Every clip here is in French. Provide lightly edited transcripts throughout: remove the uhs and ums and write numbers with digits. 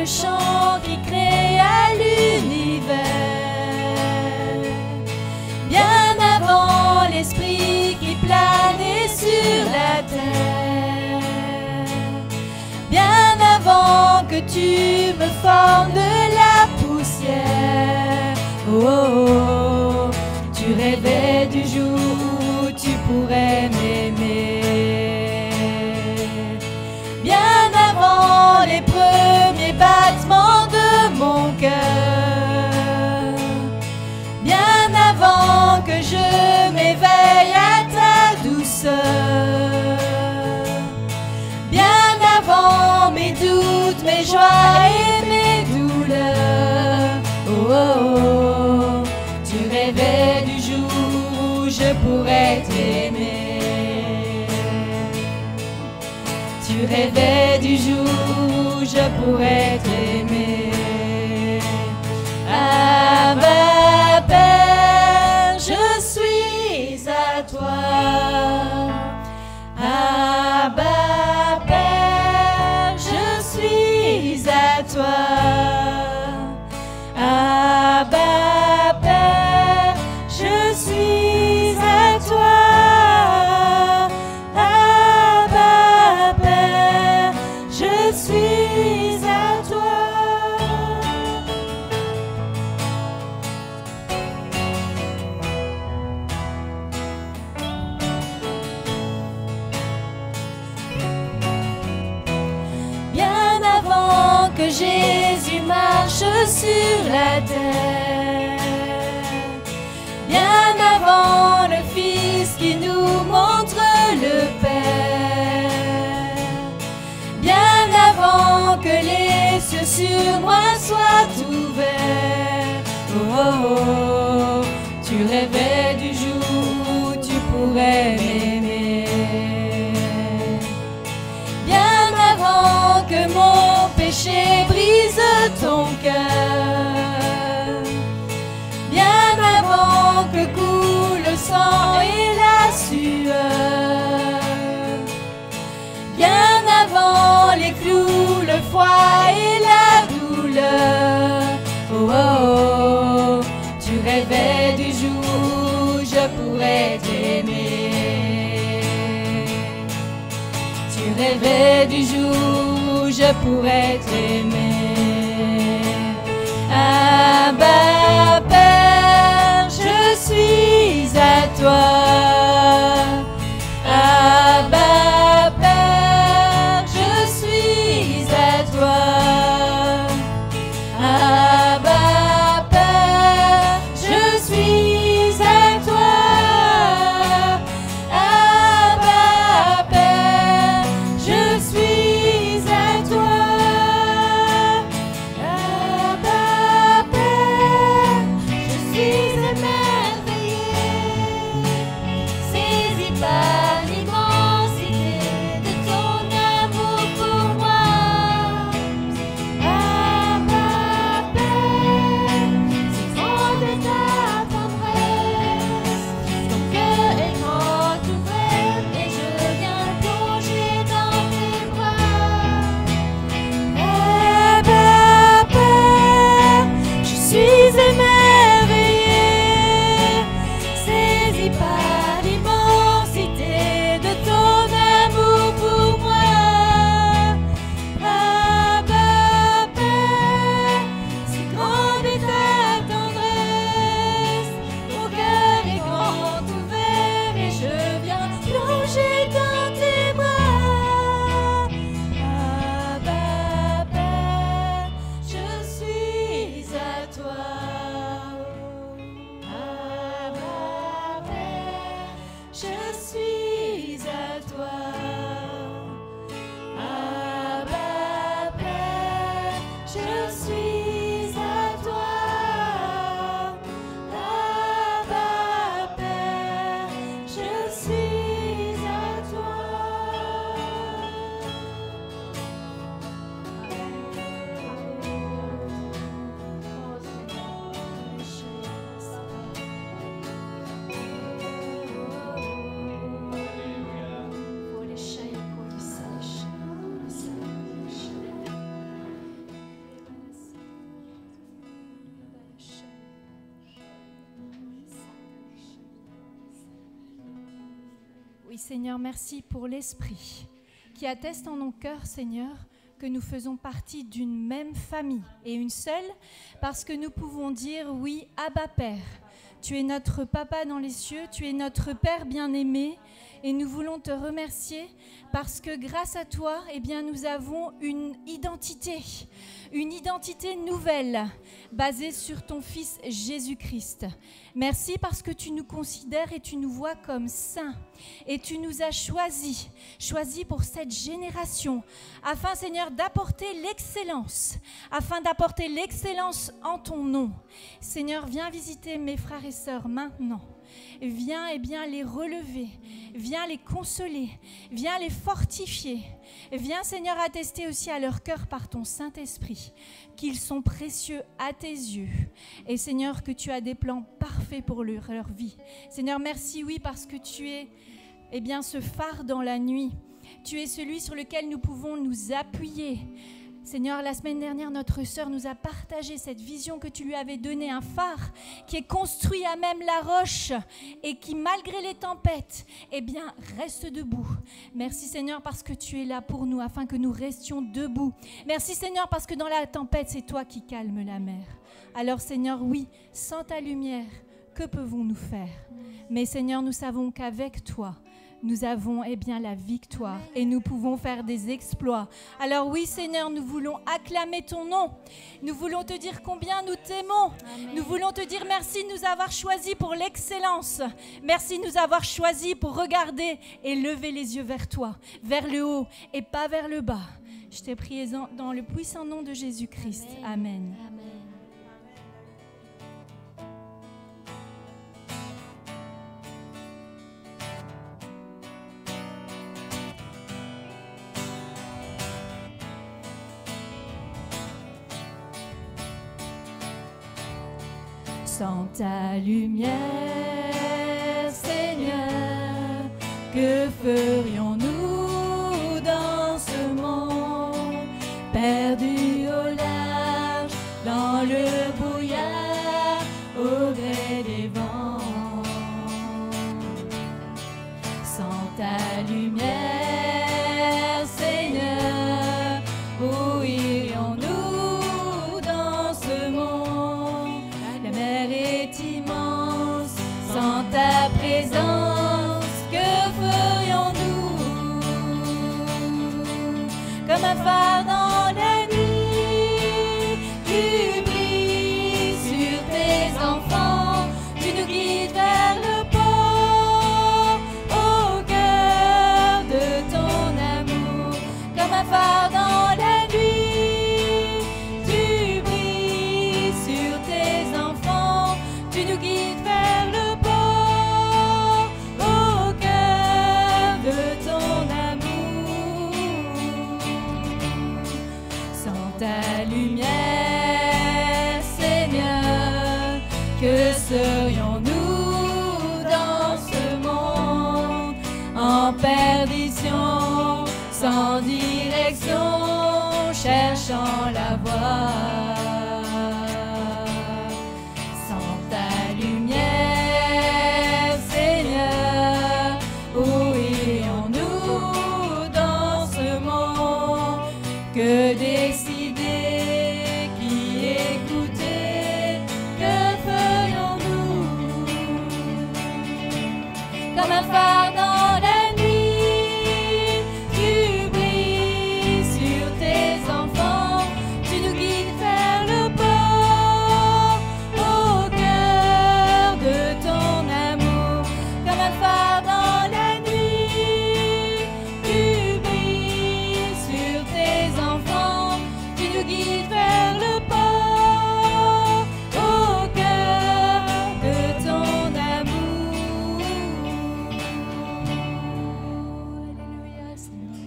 le chant qui créa l'univers, bien avant l'esprit qui planait sur la terre, bien avant que tu me formes de la poussière. Oh, oh, oh, tu rêvais du jour où tu pourrais m'aimer. Bien avant les premiers battements de mon cœur, bien avant que je m'éveille à ta douceur, bien avant mes doutes, mes joies et mes douleurs. Oh, oh, oh, tu rêvais du jour où je pourrais t'aimer. Tu rêvais du jour où je pourrais t'aimer. Abba Père, je suis à toi. Abba Père, je suis à toi. Abba Père, je suis à toi. Abba Père, je suis à toi. Bien avant que Jésus marche sur la terre, bien avant le Fils qui nous montre le Père, bien avant que les cieux sur moi soient ouverts. Oh, oh, oh, tu rêvais du jour où tu pourrais m'aimer. Bien avant que mon péché brise ton cœur, bien avant que coule le sang et la sueur, bien avant les clous, le froid et la douleur. Oh, oh, oh, tu rêvais du jour où je pourrais t'aimer. Tu rêvais du jour où je pourrais t'aimer. Abba Père, je suis à toi. Abba Père, je suis à toi. Abba Père, je suis à toi. Abba Père, je suis à toi. Abba Père. Oui, Seigneur, merci pour l'Esprit qui atteste en nos cœurs, Seigneur, que nous faisons partie d'une même famille et une seule, parce que nous pouvons dire oui, Abba Père. Tu es notre Papa dans les cieux, tu es notre Père bien-aimé, et nous voulons te remercier parce que grâce à toi, eh bien, nous avons une identité nouvelle basée sur ton Fils Jésus-Christ. Merci parce que tu nous considères et tu nous vois comme saints et tu nous as choisis pour cette génération afin, Seigneur, d'apporter l'excellence en ton nom. Seigneur, viens visiter mes frères et sœurs maintenant. Viens les relever, viens les consoler, viens les fortifier. Viens, Seigneur, attester aussi à leur cœur par ton Saint-Esprit qu'ils sont précieux à tes yeux. Et Seigneur, que tu as des plans parfaits pour leur vie. Seigneur, merci, oui, parce que tu es ce phare dans la nuit. Tu es celui sur lequel nous pouvons nous appuyer. Seigneur, la semaine dernière, notre sœur nous a partagé cette vision que tu lui avais donnée, un phare qui est construit à même la roche et qui, malgré les tempêtes, reste debout. Merci Seigneur parce que tu es là pour nous afin que nous restions debout. Merci Seigneur parce que dans la tempête, c'est toi qui calmes la mer. Alors Seigneur, oui, sans ta lumière, que pouvons-nous faire? Mais Seigneur, nous savons qu'avec toi, nous avons la victoire et nous pouvons faire des exploits. Alors oui Seigneur, nous voulons acclamer ton nom. Nous voulons te dire combien nous t'aimons. Amen. Nous voulons te dire merci de nous avoir choisis pour l'excellence. Merci de nous avoir choisis pour regarder et lever les yeux vers toi, vers le haut et pas vers le bas. Je t'ai prié dans le puissant nom de Jésus-Christ. Amen. Amen. Sans ta lumière, Seigneur, que ferions-nous dans ce monde, perdus au large, dans le brouillard, au gré des vents? Sans ta lumière, Seigneur, où irions-nous dans ce monde? La mer est immense, sans ta présence, que ferions-nous? Comme un phare dans la nuit, tu brilles sur tes enfants, tu nous guides vers le port, au cœur de ton amour. Comme un phare dans la nuit, tu brilles sur tes enfants, tu nous guides vers le port, au cœur de ton amour. Sans ta lumière, Seigneur, que serions-nous dans ce monde en perdition, sans direction, cherchant la voie? Sans ta lumière, Seigneur, où irions-nous dans ce monde? Que décider, qui écouter, que ferions-nous? Comme un phare dans la nuit, tu brilles sur tes enfants, tu nous guides vers le port, au cœur de ton amour. Comme un phare dans la nuit, tu brilles sur tes enfants, tu nous guides vers le port, au cœur de ton amour. Alléluia, Seigneur.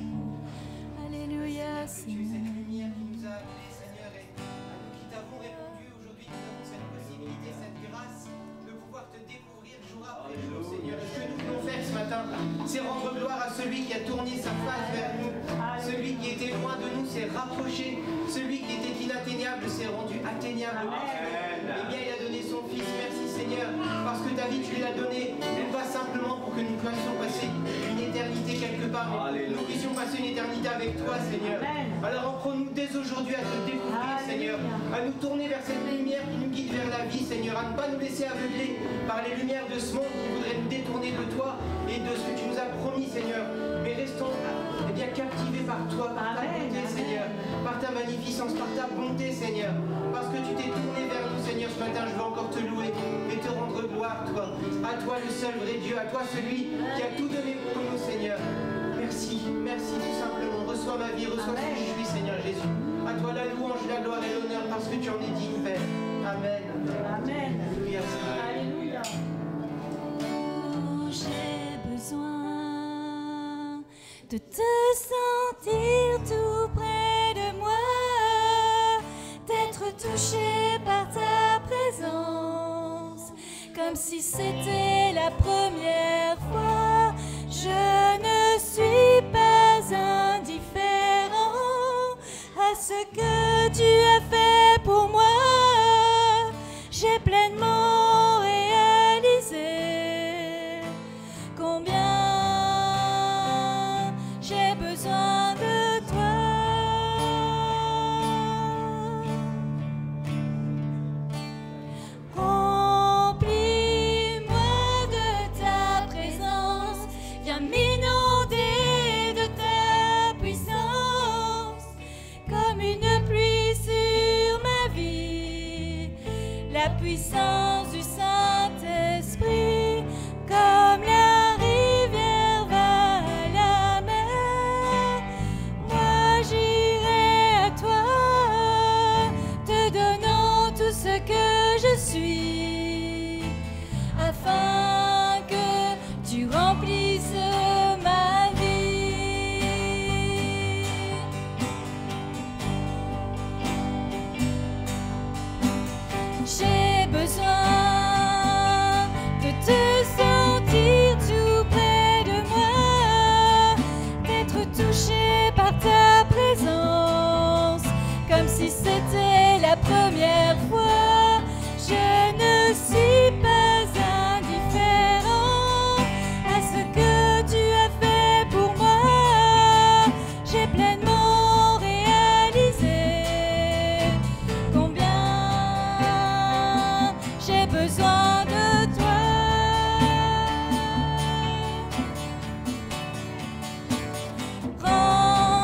Alléluia, Tu es Seigneur. cette lumière qui nous a appelés, Seigneur, et à nous qui t'avons répondu aujourd'hui, nous avons cette possibilité, cette grâce de pouvoir te découvrir jour après jour, Seigneur. Et ce que nous voulons faire ce matin, c'est rendre gloire à celui qui a tourné sa face vers nous. Celui qui était loin de nous s'est rapproché. Celui qui était inatteignable s'est rendu atteignable. Eh bien, il a donné son Fils. Merci, Seigneur, parce que ta vie, tu l'as donnée, non pas simplement pour que nous puissions passer une pas, mais nous puissions passer une éternité avec toi, Seigneur. Alors apprends-nous dès aujourd'hui à te découvrir, Seigneur, à nous tourner vers cette lumière qui nous guide vers la vie, Seigneur, à ne pas nous laisser aveugler par les lumières de ce monde qui voudraient nous détourner de toi et de ce que tu nous as promis, Seigneur. Mais restons bien captivés par toi, par ta bonté, Seigneur, par ta magnificence, par ta bonté, Seigneur. Parce que tu t'es tourné vers nous, Seigneur, ce matin, je veux encore te louer et te rendre gloire, toi. À toi le seul vrai Dieu, à toi celui qui a tout donné pour nous, Seigneur. Merci, merci tout simplement. Reçois ma vie, reçois ce que je suis, Seigneur Jésus. À toi la louange, la gloire et l'honneur parce que tu en es digne, Père. Amen. Amen. Alléluia. Alléluia. Oh, j'ai besoin de te sentir tout près de moi, d'être touché par ta présence, comme si c'était la première fois. Je ne suis pas indifférent à ce que tu as fait pour moi. J'ai pleinement réalisé combien j'ai besoin de toi. Remplis-moi de ta présence, viens m'inonder de ta puissance, comme une pluie sur ma vie, la puissance du Saint-Esprit, comme la rivière va à la mer. Moi j'irai à toi, te donnant tout ce que je suis, afin que tu remplisses ma vie. J'ai besoin de te sentir tout près de moi, d'être touché par ta présence, comme si c'était la première fois. Je ne suis pas indifférent à ce que tu as fait pour moi. J'ai pleinement réalisé combien j'ai besoin de toi.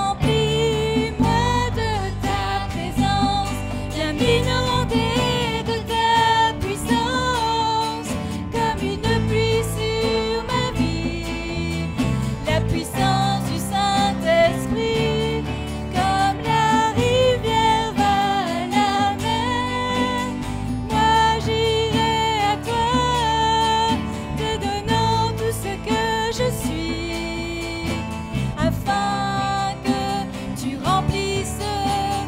Remplis-moi de ta présence, viens m'inonder de ta puissance, comme une pluie sur ma vie, la puissance du Saint-Esprit, comme la rivière va à la mer. Moi j'irai à toi, te donnant tout ce que je suis, afin que tu remplisses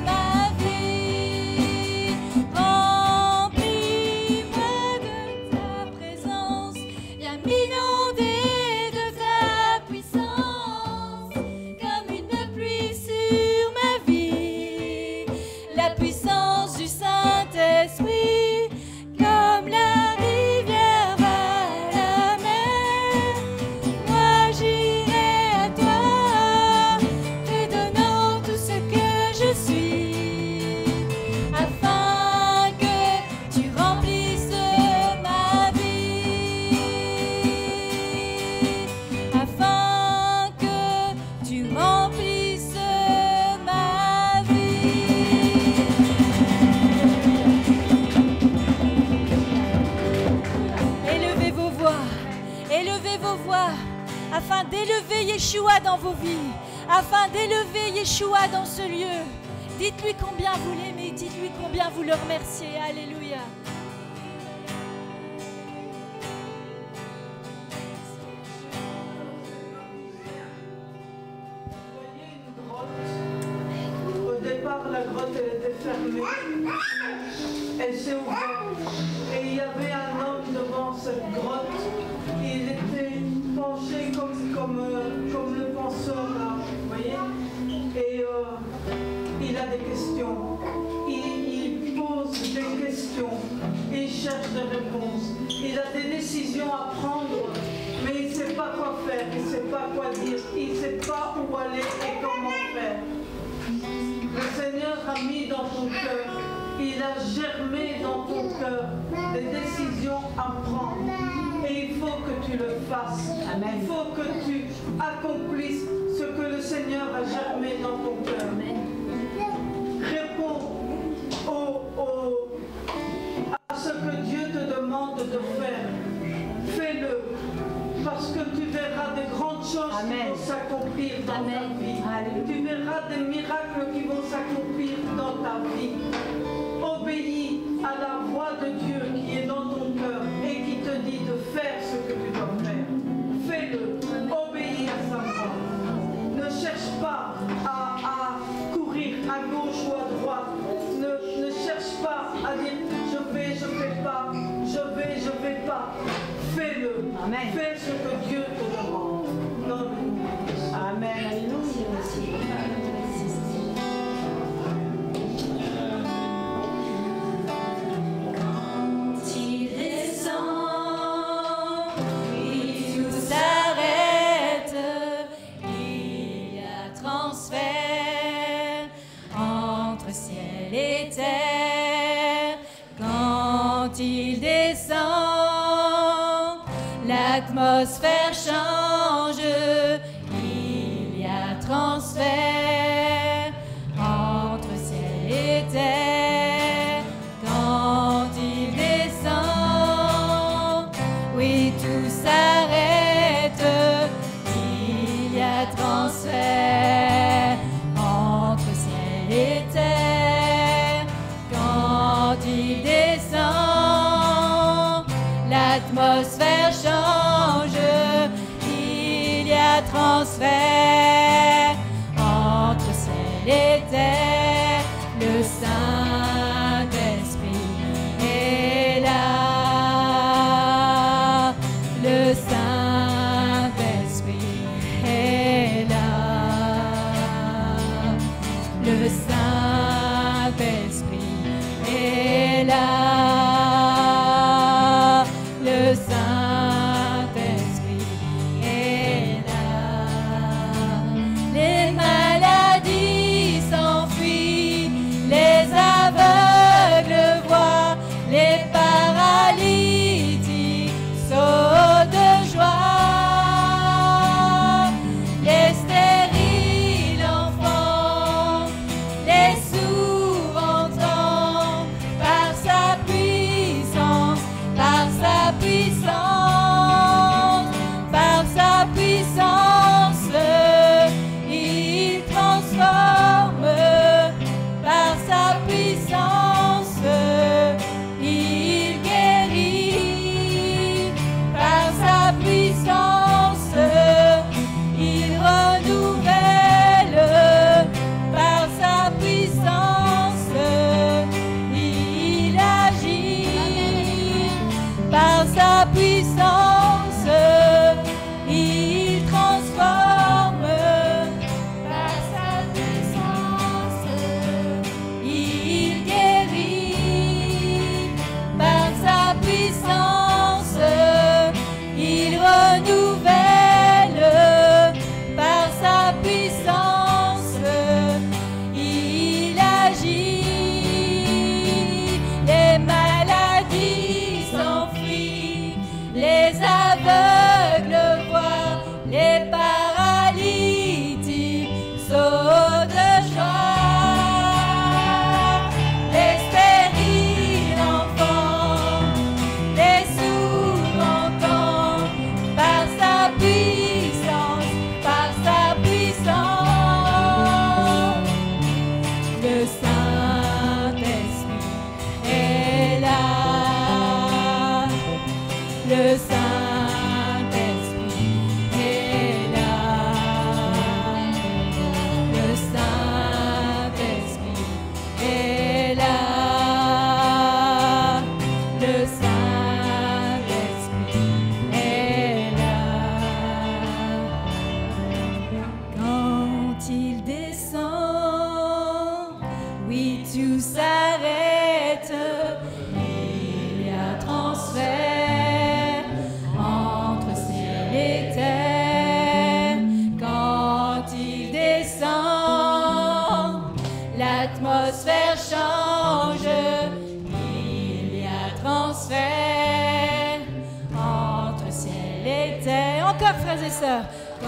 ma vie. Remplis-moi de ta présence, viens m'inonder de ta puissance, comme une pluie sur ma vie, la puissance du Saint-Esprit, comme la rivière va à la mer. Moi j'irai à toi, te donnant tout ce que je suis, afin que tu remplisses ma vie, afin que tu remplisses ma vie. Élevez vos voix, afin d'élever Yeshua dans vos vies, afin d'élever Yeshua dans ce lieu. Dites-lui combien vous l'aimez, dites-lui combien vous le remerciez. Alléluia. Au départ, la grotte elle était fermée. Elle s'est ouverte. Et il y avait un homme devant cette grotte. Il était penché comme le penseur là, vous voyez. Et il a des questions. Il pose des questions. Il cherche des réponses. Il a des décisions à prendre, mais il ne sait pas quoi faire. Il ne sait pas quoi dire, il ne sait pas où aller et comment faire. Le Seigneur a mis dans ton cœur, il a germé dans ton cœur des décisions à prendre. Et il faut que tu le fasses. Amen. Il faut que tu accomplisses ce que le Seigneur a germé dans ton cœur. Réponds à ce que Dieu te demande de faire. Fais-le. Parce que tu verras des grandes choses qui vont s'accomplir dans ta vie. Tu verras des miracles qui vont s'accomplir dans ta vie. Obéis à la voix de Dieu qui est dans ton cœur et qui te dit de faire ce que tu dois faire. Fais-le. Obéis à sa voix. Ne cherche pas à courir à gauche ou à droite. Ne cherche pas à dire je fais pas, je vais pas. Fais-le. Amen. Fais ce que Dieu te demande. Dans le nom de Jésus. Amen. Alléluia. Il descend, puis tout s'arrête. Il y a transfert entre ciel et terre. Quand il descend, l'atmosphère change. Il y a transfert entre ciel et terre. Quand il descend, oui, tout s'arrête. Il y a transfert entre ciel et terre. Quand il descend, l'atmosphère change. Il y a transfert entre ciel et terre. Le Saint-Esprit est là. Le Saint-Esprit est là. Le Saint-Esprit est là. Le Saint-Esprit est là. Les maladies s'enfuient.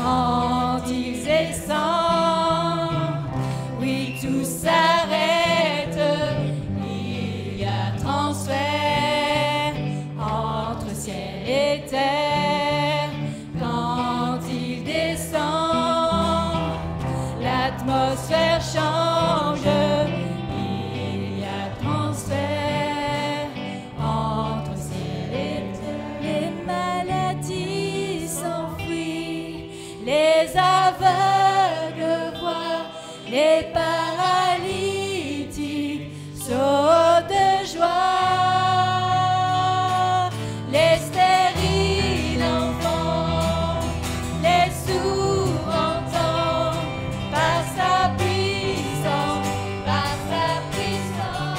quand il descend. Oui, tout s'arrête, il y a transfert entre ciel et terre. Quand il descend, l'atmosphère change, il y a transfert entre ciel et terre. Les maladies s'enfuient, les aveugles voient, les paralytiques sautent de joie, les stériles enfants, les sourds entendent par sa puissance, par sa puissance.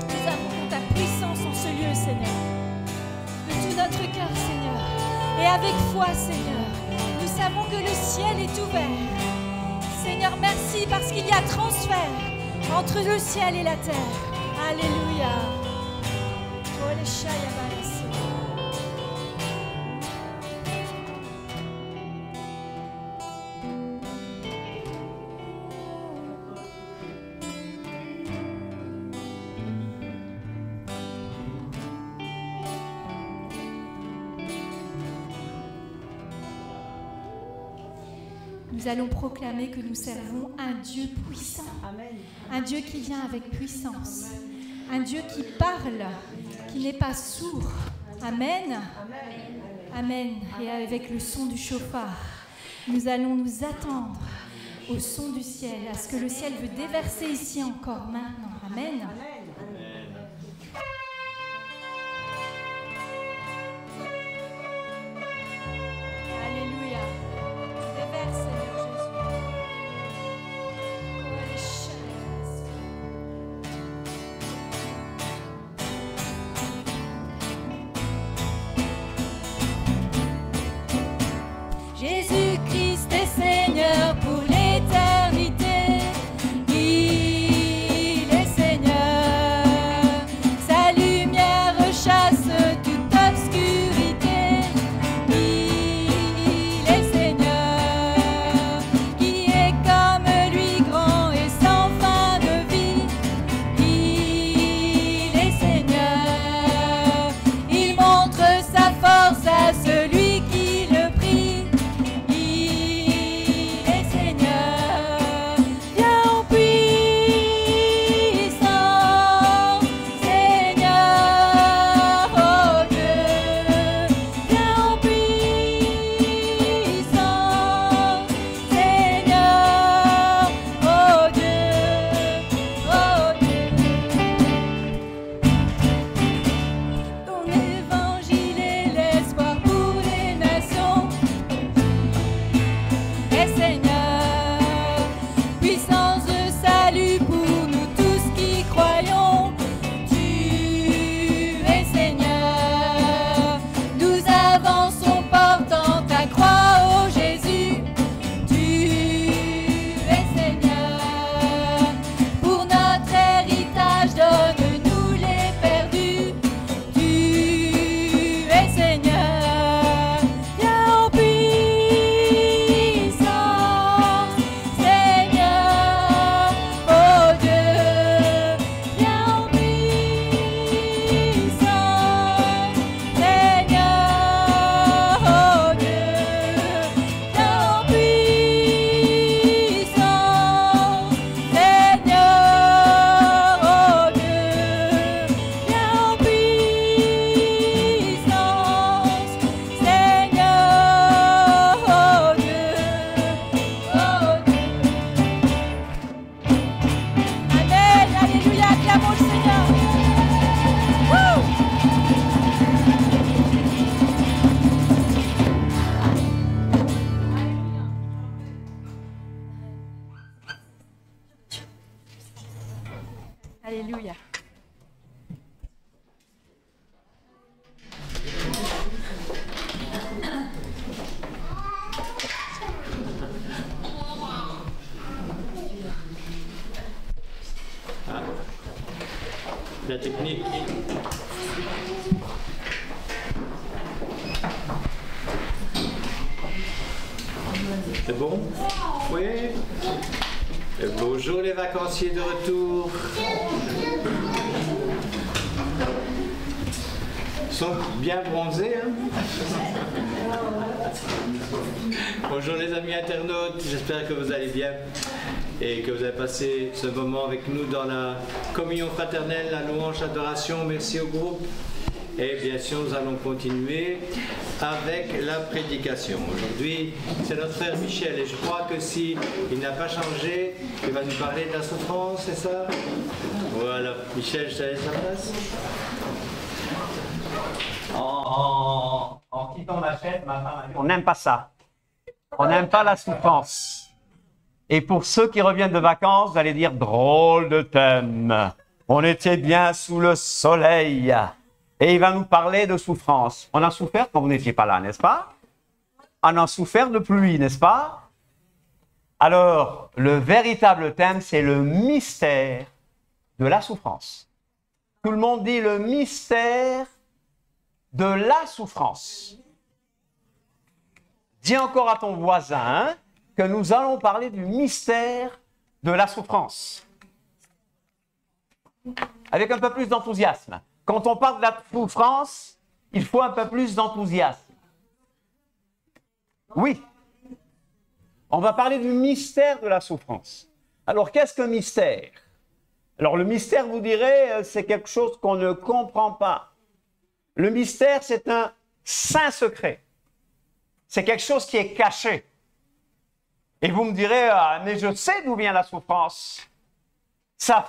Nous avons ta puissance en ce lieu, Seigneur. De tout notre cœur, Seigneur. Et avec foi, Seigneur, nous savons que le ciel est ouvert. Seigneur, merci parce qu'il y a transfert entre le ciel et la terre. Alléluia. Oh, les chats, nous allons proclamer que nous servons un Dieu puissant. Amen. Un Dieu qui vient avec puissance. Un Dieu qui parle, qui n'est pas sourd. Amen. Amen. Et avec le son du chauffard, nous allons nous attendre au son du ciel, à ce que le ciel veut déverser ici encore maintenant. Amen. Alléluia. Déverse, Seigneur Jésus. Jésus-Christ est Seigneur pour l'éternité. Il est Seigneur. la technique. C'est bon? Oui? Et bonjour les vacanciers de retour. Ils sont bien bronzés, hein? Bonjour les amis internautes, j'espère que vous allez bien et que vous avez passé ce moment avec nous dans la communion fraternelle, la louange, l'adoration. Merci au groupe. Et bien sûr, nous allons continuer avec la prédication. Aujourd'hui, c'est notre frère Michel et je crois que si il n'a pas changé, il va nous parler de la souffrance, c'est ça? Voilà, Michel, je te laisse la place. En quittant ma chaise, ma femme a dit, on n'aime pas ça. On n'aime pas la souffrance. Et pour ceux qui reviennent de vacances, vous allez dire, drôle de thème. On était bien sous le soleil. Et il va nous parler de souffrance. On a souffert quand vous n'étiez pas là, n'est-ce pas? On a souffert de pluie, n'est-ce pas? Alors, le véritable thème, c'est le mystère de la souffrance. Tout le monde dit le mystère de la souffrance. Dis encore à ton voisin que nous allons parler du mystère de la souffrance. Avec un peu plus d'enthousiasme. Quand on parle de la souffrance, il faut un peu plus d'enthousiasme. Oui. On va parler du mystère de la souffrance. Alors, qu'est-ce qu'un mystère? Alors, le mystère, vous direz, c'est quelque chose qu'on ne comprend pas. Le mystère, c'est un saint secret. C'est quelque chose qui est caché. Et vous me direz, ah, mais je sais d'où vient la souffrance. Ça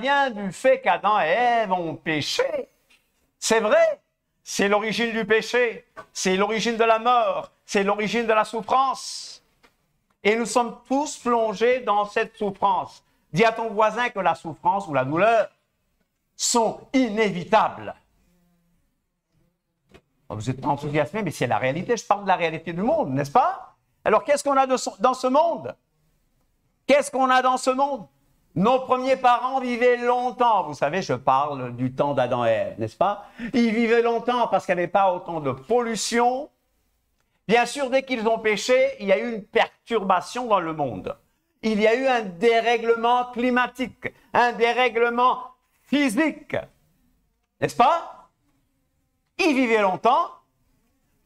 vient du fait qu'Adam et Ève ont péché. C'est vrai, c'est l'origine du péché, c'est l'origine de la mort, c'est l'origine de la souffrance. Et nous sommes tous plongés dans cette souffrance. Dis à ton voisin que la souffrance ou la douleur sont inévitables. Vous êtes enthousiasmés, mais c'est la réalité. Je parle de la réalité du monde, n'est-ce pas? Alors, qu'est-ce qu'on a dans ce monde? Qu'est-ce qu'on a dans ce monde? Nos premiers parents vivaient longtemps. Vous savez, je parle du temps d'Adam et Ève, n'est-ce pas? Ils vivaient longtemps parce qu'il n'y avait pas autant de pollution. Bien sûr, dès qu'ils ont péché, il y a eu une perturbation dans le monde. Il y a eu un dérèglement climatique, un dérèglement physique. N'est-ce pas? Ils vivaient longtemps.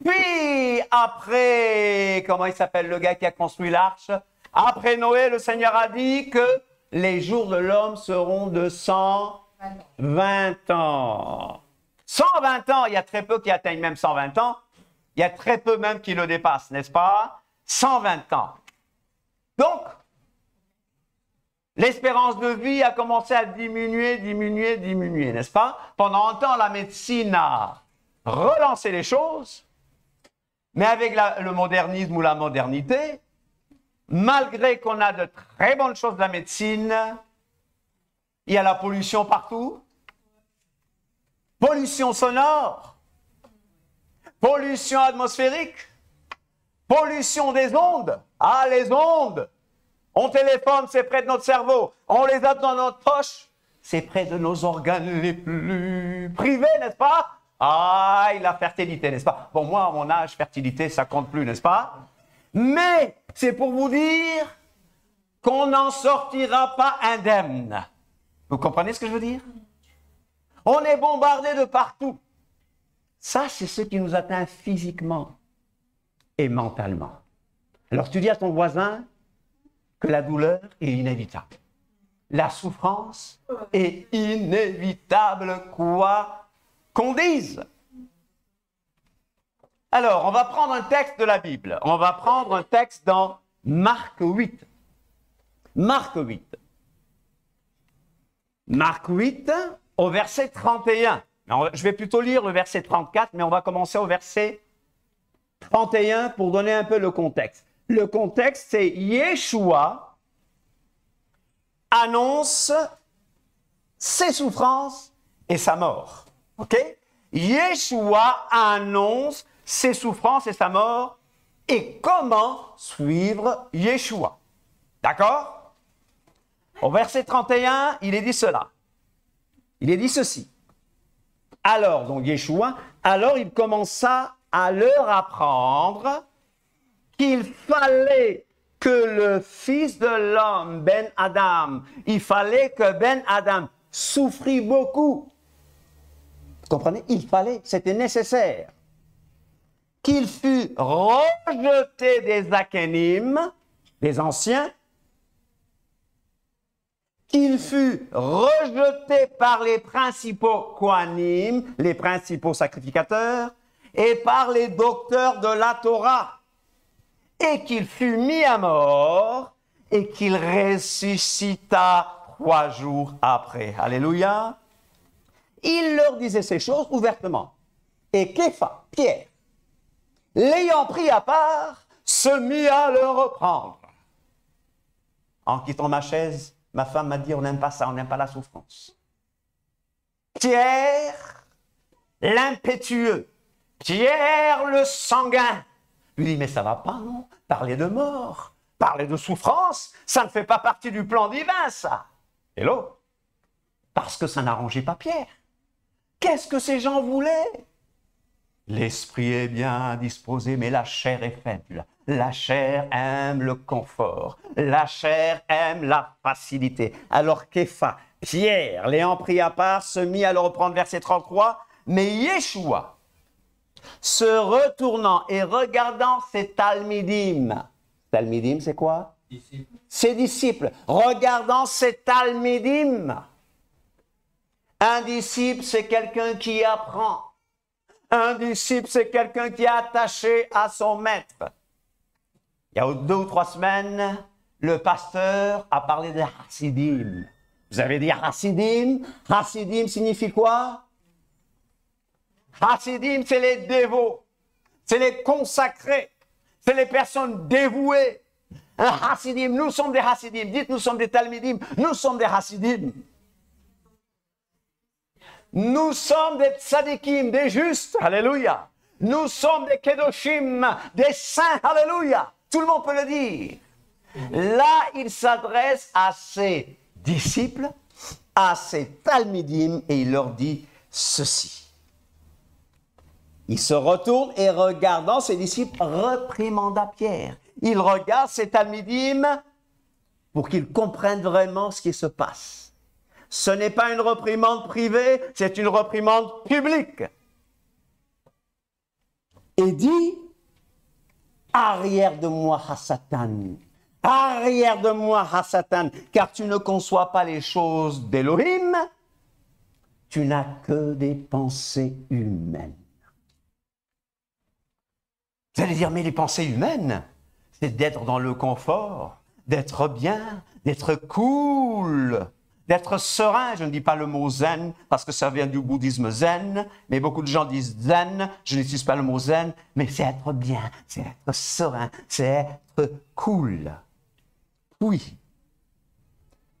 Puis, après, comment il s'appelle le gars qui a construit l'arche? Après Noé, le Seigneur a dit que les jours de l'homme seront de 120 ans. 120 ans, il y a très peu qui atteignent même 120 ans. Il y a très peu même qui le dépassent, n'est-ce pas? 120 ans. Donc, l'espérance de vie a commencé à diminuer, n'est-ce pas? Pendant un temps, la médecine a relancé les choses, mais avec le modernisme ou la modernité, malgré qu'on a de très bonnes choses de la médecine, il y a la pollution partout. Pollution sonore, pollution atmosphérique, pollution des ondes. Ah, les ondes! On téléphone, c'est près de notre cerveau. On les a dans notre poche, c'est près de nos organes les plus privés, n'est-ce pas? Ah, la fertilité, n'est-ce pas? Bon, moi, à mon âge, fertilité, ça compte plus, n'est-ce pas? Mais c'est pour vous dire qu'on n'en sortira pas indemne. Vous comprenez ce que je veux dire? On est bombardé de partout. Ça, c'est ce qui nous atteint physiquement et mentalement. Alors tu dis à ton voisin que la douleur est inévitable. La souffrance est inévitable, quoi qu'on dise. Alors, on va prendre un texte de la Bible. On va prendre un texte dans Marc 8. Marc 8. Marc 8, au verset 31. Je vais plutôt lire le verset 34, mais on va commencer au verset 31 pour donner un peu le contexte. Le contexte, c'est Yeshua annonce ses souffrances et sa mort. OK? Yeshua annonce ses souffrances et sa mort et comment suivre Yeshua. D'accord? Au verset 31, il est dit cela. Il est dit ceci. Alors, donc Yeshua, alors il commença à leur apprendre qu'il fallait que le Fils de l'homme, Ben Adam, il fallait que Ben Adam souffrit beaucoup. Vous comprenez? Il fallait, c'était nécessaire. Qu'il fût rejeté des Akénim, des anciens, qu'il fut rejeté par les principaux Kohanim, les principaux sacrificateurs, et par les docteurs de la Torah, et qu'il fut mis à mort, et qu'il ressuscita 3 jours après. Alléluia. Il leur disait ces choses ouvertement. Et Képha, Pierre, l'ayant pris à part, se mit à le reprendre. En quittant ma chaise, ma femme m'a dit, on n'aime pas ça, on n'aime pas la souffrance. Pierre, l'impétueux, Pierre le sanguin, lui dit, mais ça va pas, non? Parler de mort, parler de souffrance, ça ne fait pas partie du plan divin, ça. Hello? Parce que ça n'arrangeait pas Pierre. Qu'est-ce que ces gens voulaient? L'esprit est bien disposé, mais la chair est faible. La chair aime le confort. La chair aime la facilité. Alors Képha, Pierre, l'ayant pris à part, se mit à le reprendre, verset 33. Mais Yeshua, se retournant et regardant ses talmidim. Talmidim, c'est quoi? Disciples. Ses disciples. Regardant ses talmidim. Un disciple, c'est quelqu'un qui apprend. Un disciple, c'est quelqu'un qui est attaché à son maître. Il y a 2 ou 3 semaines, le pasteur a parlé de Hasidim. Vous avez dit Hasidim? Hasidim signifie quoi? Hasidim, c'est les dévots, c'est les consacrés, c'est les personnes dévouées. Un Hasidim, nous sommes des Hasidim. Dites, nous sommes des Talmidim, nous sommes des Hasidim. Nous sommes des tzadikim, des justes, alléluia. Nous sommes des kedoshim, des saints, alléluia. Tout le monde peut le dire. Là, il s'adresse à ses disciples, à ses talmidim, et il leur dit ceci. Il se retourne et regardant ses disciples, reprimanda Pierre. Il regarde ses talmidim pour qu'ils comprennent vraiment ce qui se passe. Ce n'est pas une reprimande privée, c'est une reprimande publique. Et dit, arrière de moi, Hassatan, arrière de moi, Hassatan, car tu ne conçois pas les choses d'Élohim, tu n'as que des pensées humaines. Vous allez dire, mais les pensées humaines, c'est d'être dans le confort, d'être bien, d'être cool, d'être serein. Je ne dis pas le mot zen parce que ça vient du bouddhisme zen, mais beaucoup de gens disent zen, je n'utilise pas le mot zen, mais c'est être bien, c'est être serein, c'est être cool. Oui.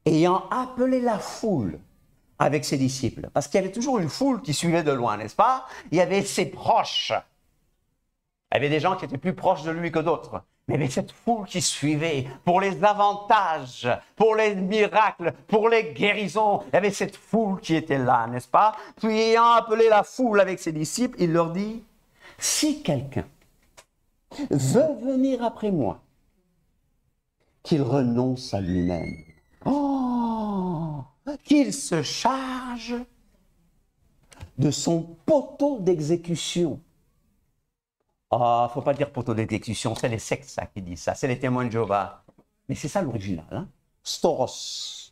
Ayant appelé la foule avec ses disciples, parce qu'il y avait toujours une foule qui suivait de loin, n'est-ce pas? Il y avait ses proches. Il y avait des gens qui étaient plus proches de lui que d'autres. Mais il y avait cette foule qui suivait pour les avantages, pour les miracles, pour les guérisons. Il y avait cette foule qui était là, n'est-ce pas? Puis ayant appelé la foule avec ses disciples, il leur dit, si quelqu'un veut venir après moi, qu'il renonce à lui-même. Oh, qu'il se charge de son poteau d'exécution. Ah, faut pas dire poteau d'exécution, c'est les sectes ça qui disent ça, c'est les témoins de Jéhovah. Mais c'est ça l'original, hein? Stauros.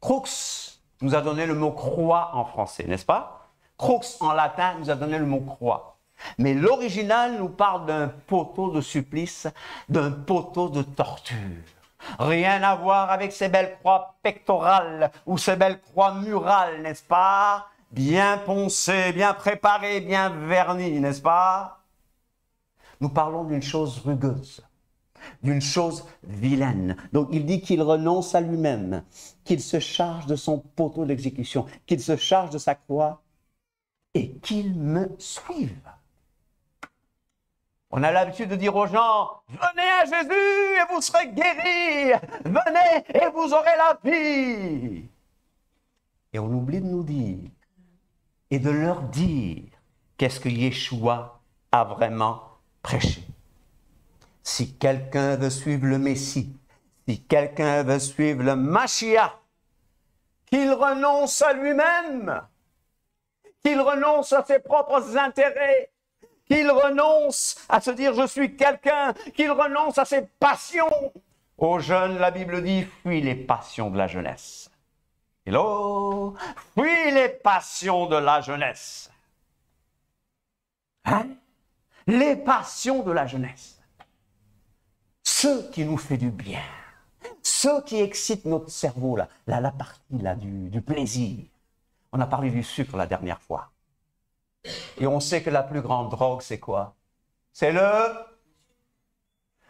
Crux nous a donné le mot croix en français, n'est-ce pas? Crux en latin nous a donné le mot croix. Mais l'original nous parle d'un poteau de supplice, d'un poteau de torture. Rien à voir avec ces belles croix pectorales ou ces belles croix murales, n'est-ce pas? Bien poncées, bien préparées, bien vernies, n'est-ce pas? Nous parlons d'une chose rugueuse, d'une chose vilaine. Donc il dit qu'il renonce à lui-même, qu'il se charge de son poteau d'exécution, qu'il se charge de sa croix et qu'il me suive. On a l'habitude de dire aux gens, venez à Jésus et vous serez guéris, venez et vous aurez la vie. Et on oublie de nous dire et de leur dire qu'est-ce que Yeshua a vraiment prêché. Si quelqu'un veut suivre le Messie, si quelqu'un veut suivre le Mashiach, qu'il renonce à lui-même, qu'il renonce à ses propres intérêts, qu'il renonce à se dire « je suis quelqu'un », qu'il renonce à ses passions. Aux jeunes, la Bible dit « fuis les passions de la jeunesse ». Hello, fuis les passions de la jeunesse. Hein? Les passions de la jeunesse. Ce qui nous fait du bien. Ce qui excite notre cerveau, la partie là, du plaisir. On a parlé du sucre la dernière fois. Et on sait que la plus grande drogue, c'est quoi? C'est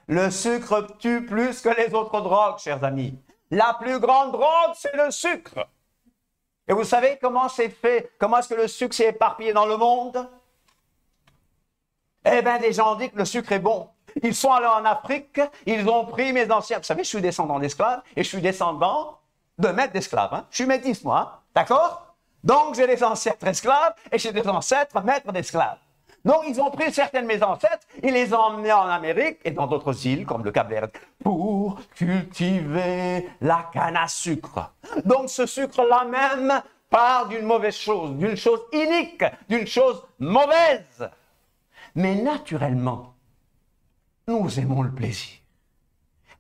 le sucre tue plus que les autres drogues, chers amis. La plus grande drogue, c'est le sucre. Et vous savez comment c'est fait? Comment est-ce que le sucre s'est éparpillé dans le monde? Eh bien, des gens disent que le sucre est bon. Ils sont allés en Afrique, ils ont pris mes anciens... Vous savez, je suis descendant d'esclaves et je suis descendant de maîtres d'esclaves. Hein? Je suis métis, moi. Hein? D'accord? Donc, j'ai des ancêtres esclaves et j'ai des ancêtres maîtres d'esclaves. Donc, ils ont pris certains de mes ancêtres, ils les ont emmenés en Amérique et dans d'autres îles, comme le Cap-Vert, pour cultiver la canne à sucre. Donc, ce sucre-là même part d'une mauvaise chose, d'une chose inique, d'une chose mauvaise. Mais naturellement, nous aimons le plaisir.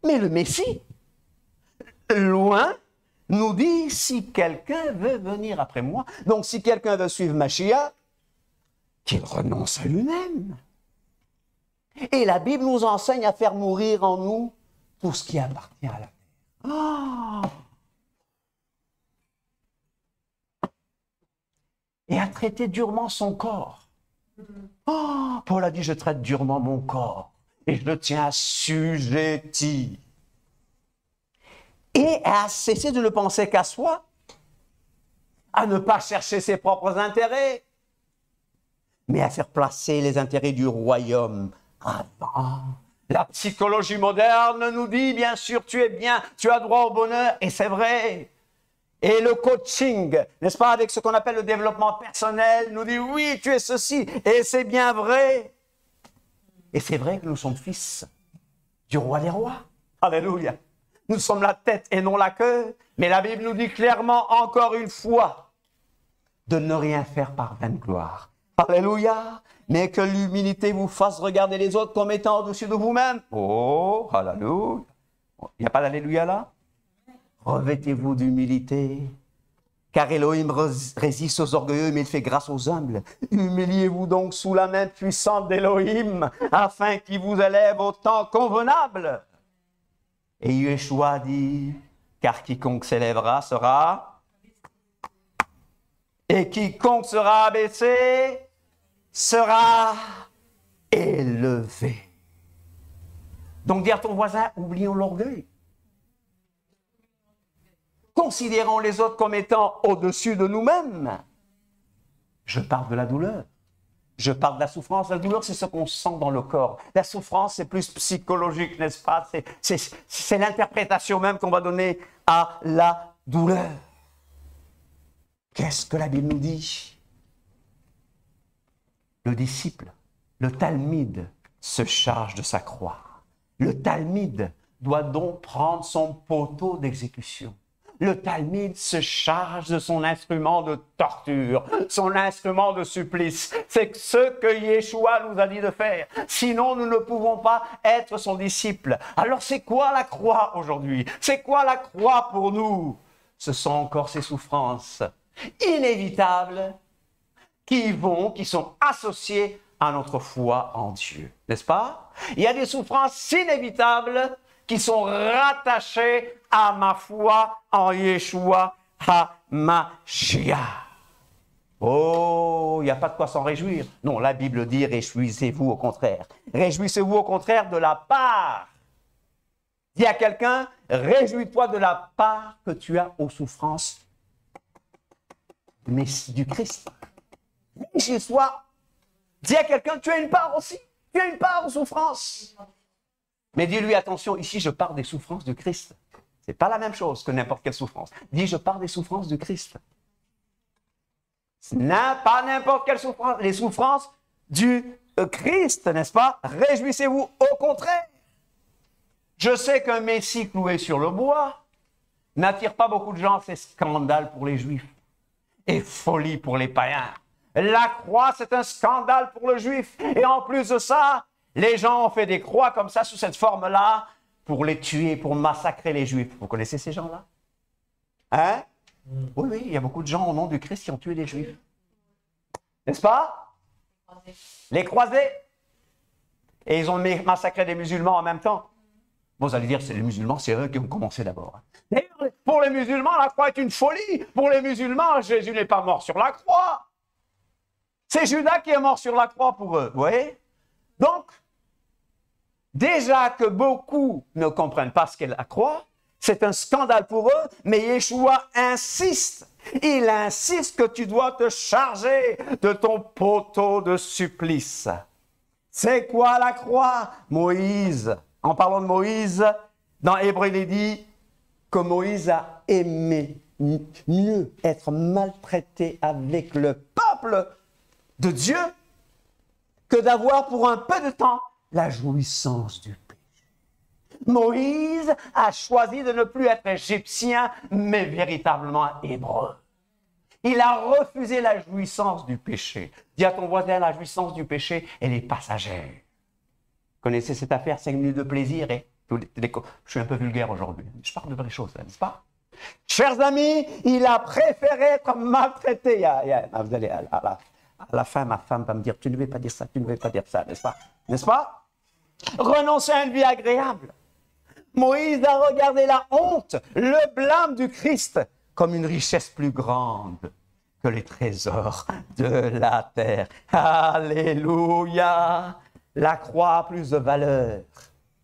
Mais le Messie, loin, nous dit, si quelqu'un veut venir après moi, donc si quelqu'un veut suivre Mashiach, qu'il renonce à lui-même. Et la Bible nous enseigne à faire mourir en nous tout ce qui appartient à la terre. Oh! Et à traiter durement son corps. Oh! Paul a dit, je traite durement mon corps et je le tiens assujetti. Et à cesser de ne penser qu'à soi, à ne pas chercher ses propres intérêts, mais à faire placer les intérêts du royaume avant. La psychologie moderne nous dit, bien sûr, tu es bien, tu as droit au bonheur, et c'est vrai. Et le coaching, n'est-ce pas, avec ce qu'on appelle le développement personnel, nous dit, oui, tu es ceci, et c'est bien vrai. Et c'est vrai que nous sommes fils du roi des rois. Alléluia. Nous sommes la tête et non la queue, mais la Bible nous dit clairement, encore une fois, de ne rien faire par vaine gloire. Alléluia, mais que l'humilité vous fasse regarder les autres comme étant au-dessus de vous-même. Oh, alléluia. Il n'y a pas d'alléluia là? Revêtez-vous d'humilité, car Elohim résiste aux orgueilleux, mais il fait grâce aux humbles. Humiliez-vous donc sous la main puissante d'Elohim, afin qu'il vous élève au temps convenable. Et Yeshua dit, car quiconque s'élèvera sera, et quiconque sera abaissé sera élevé. Donc dis à ton voisin, oublions l'orgueil. Considérons les autres comme étant au-dessus de nous-mêmes. Je parle de la douleur. Je parle de la souffrance. La douleur, c'est ce qu'on sent dans le corps. La souffrance, c'est plus psychologique, n'est-ce pas? C'est l'interprétation même qu'on va donner à la douleur. Qu'est-ce que la Bible nous dit? Le disciple, le talmide, se charge de sa croix. Le talmide doit donc prendre son poteau d'exécution. Le talmide se charge de son instrument de torture, son instrument de supplice. C'est ce que Yeshua nous a dit de faire. Sinon, nous ne pouvons pas être son disciple. Alors, c'est quoi la croix aujourd'hui? C'est quoi la croix pour nous? Ce sont encore ces souffrances inévitables qui sont associées à notre foi en Dieu. N'est-ce pas? Il y a des souffrances inévitables qui sont rattachés à ma foi en Yeshua HaMashiach. Oh, il n'y a pas de quoi s'en réjouir. Non, la Bible dit, réjouissez-vous au contraire. Réjouissez-vous au contraire de la part. Dis à quelqu'un, réjouis-toi de la part que tu as aux souffrances du Christ. Réjouis-toi. Dis à quelqu'un, tu as une part aussi. Tu as une part aux souffrances. Mais dis-lui, attention, ici, je parle des souffrances du Christ. Ce n'est pas la même chose que n'importe quelle souffrance. Dis, je parle des souffrances du Christ. Pas n'importe quelle souffrance, les souffrances du Christ, n'est-ce pas? Réjouissez-vous au contraire. Je sais qu'un Messie cloué sur le bois n'attire pas beaucoup de gens, c'est scandale pour les Juifs et folie pour les païens. La croix, c'est un scandale pour le Juif. Et en plus de ça, les gens ont fait des croix comme ça, sous cette forme-là, pour les tuer, pour massacrer les Juifs. Vous connaissez ces gens-là? Hein? Oui, oui, il y a beaucoup de gens au nom du Christ qui ont tué les Juifs. N'est-ce pas? Les croisés. Et ils ont massacré des musulmans en même temps. Vous allez dire, c'est les musulmans, c'est eux qui ont commencé d'abord. D'ailleurs, pour les musulmans, la croix est une folie. Pour les musulmans, Jésus n'est pas mort sur la croix. C'est Judas qui est mort sur la croix pour eux, vous voyez? Donc, déjà que beaucoup ne comprennent pas ce qu'est la croix, c'est un scandale pour eux, mais Yeshua insiste. Il insiste que tu dois te charger de ton poteau de supplice. C'est quoi la croix? Moïse. En parlant de Moïse, dans Hébreux, il est dit que Moïse a aimé mieux être maltraité avec le peuple de Dieu que d'avoir pour un peu de temps la jouissance du péché. Moïse a choisi de ne plus être égyptien, mais véritablement hébreu. Il a refusé la jouissance du péché. Dis à ton voisin, la jouissance du péché, elle est passagère. Vous connaissez cette affaire, 5 minutes de plaisir et je suis un peu vulgaire aujourd'hui. Je parle de vraies choses, n'est-ce pas? Chers amis, il a préféré être maltraité. Vous allez à la fin, ma femme va me dire, tu ne veux pas dire ça, tu ne veux pas dire ça, n'est-ce pas? N'est-ce pas? Renoncer à une vie agréable. Moïse a regardé la honte, le blâme du Christ comme une richesse plus grande que les trésors de la terre. Alléluia! La croix a plus de valeur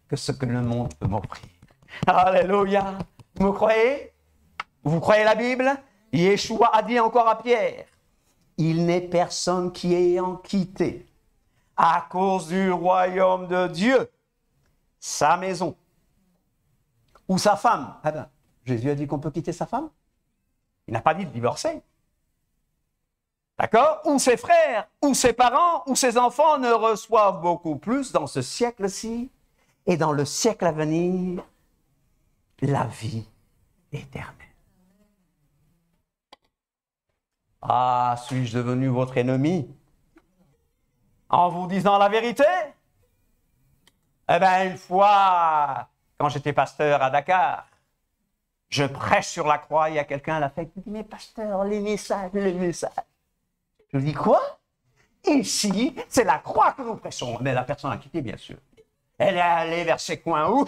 que ce que le monde peut m'offrir. Alléluia! Vous me croyez? Vous croyez la Bible? Yeshua a dit encore à Pierre, il n'est personne qui ayant quitté, à cause du royaume de Dieu, sa maison, ou sa femme. Ah ben, Jésus a dit qu'on peut quitter sa femme. Il n'a pas dit de divorcer. D'accord? Ou ses frères, ou ses parents, ou ses enfants ne reçoivent beaucoup plus dans ce siècle-ci et dans le siècle à venir la vie éternelle. Ah, suis-je devenu votre ennemi en vous disant la vérité? Eh bien, une fois, quand j'étais pasteur à Dakar, je prêche sur la croix, il y a quelqu'un à la fête qui dit, mais pasteur, les messages. Je dis, quoi? Ici, c'est la croix que nous prêchons. Mais la personne a quitté, bien sûr. Elle est allée vers ces coins où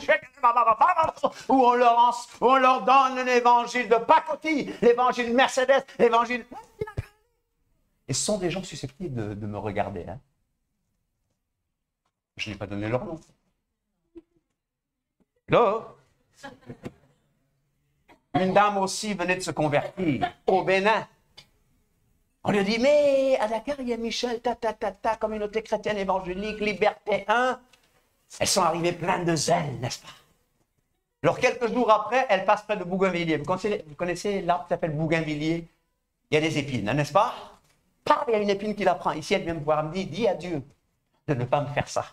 on leur donne l'évangile de pacotille, l'évangile Mercedes, l'évangile... Et ce sont des gens susceptibles de me regarder. Hein. Je n'ai pas donné leur nom. Là, une dame aussi venait de se convertir au Bénin. On lui a dit, mais à Dakar, il y a Michel, communauté chrétienne évangélique, Liberté 1. Elles sont arrivées pleines de zèle, n'est-ce pas? Alors, quelques jours après, elles passent près de Bougainvilliers. Vous connaissez l'arbre qui s'appelle Bougainvilliers? Il y a des épines, n'est-ce pas? Il y a une épine qui la prend. Ici, elle vient me voir, elle me dit, dis à Dieu de ne pas me faire ça.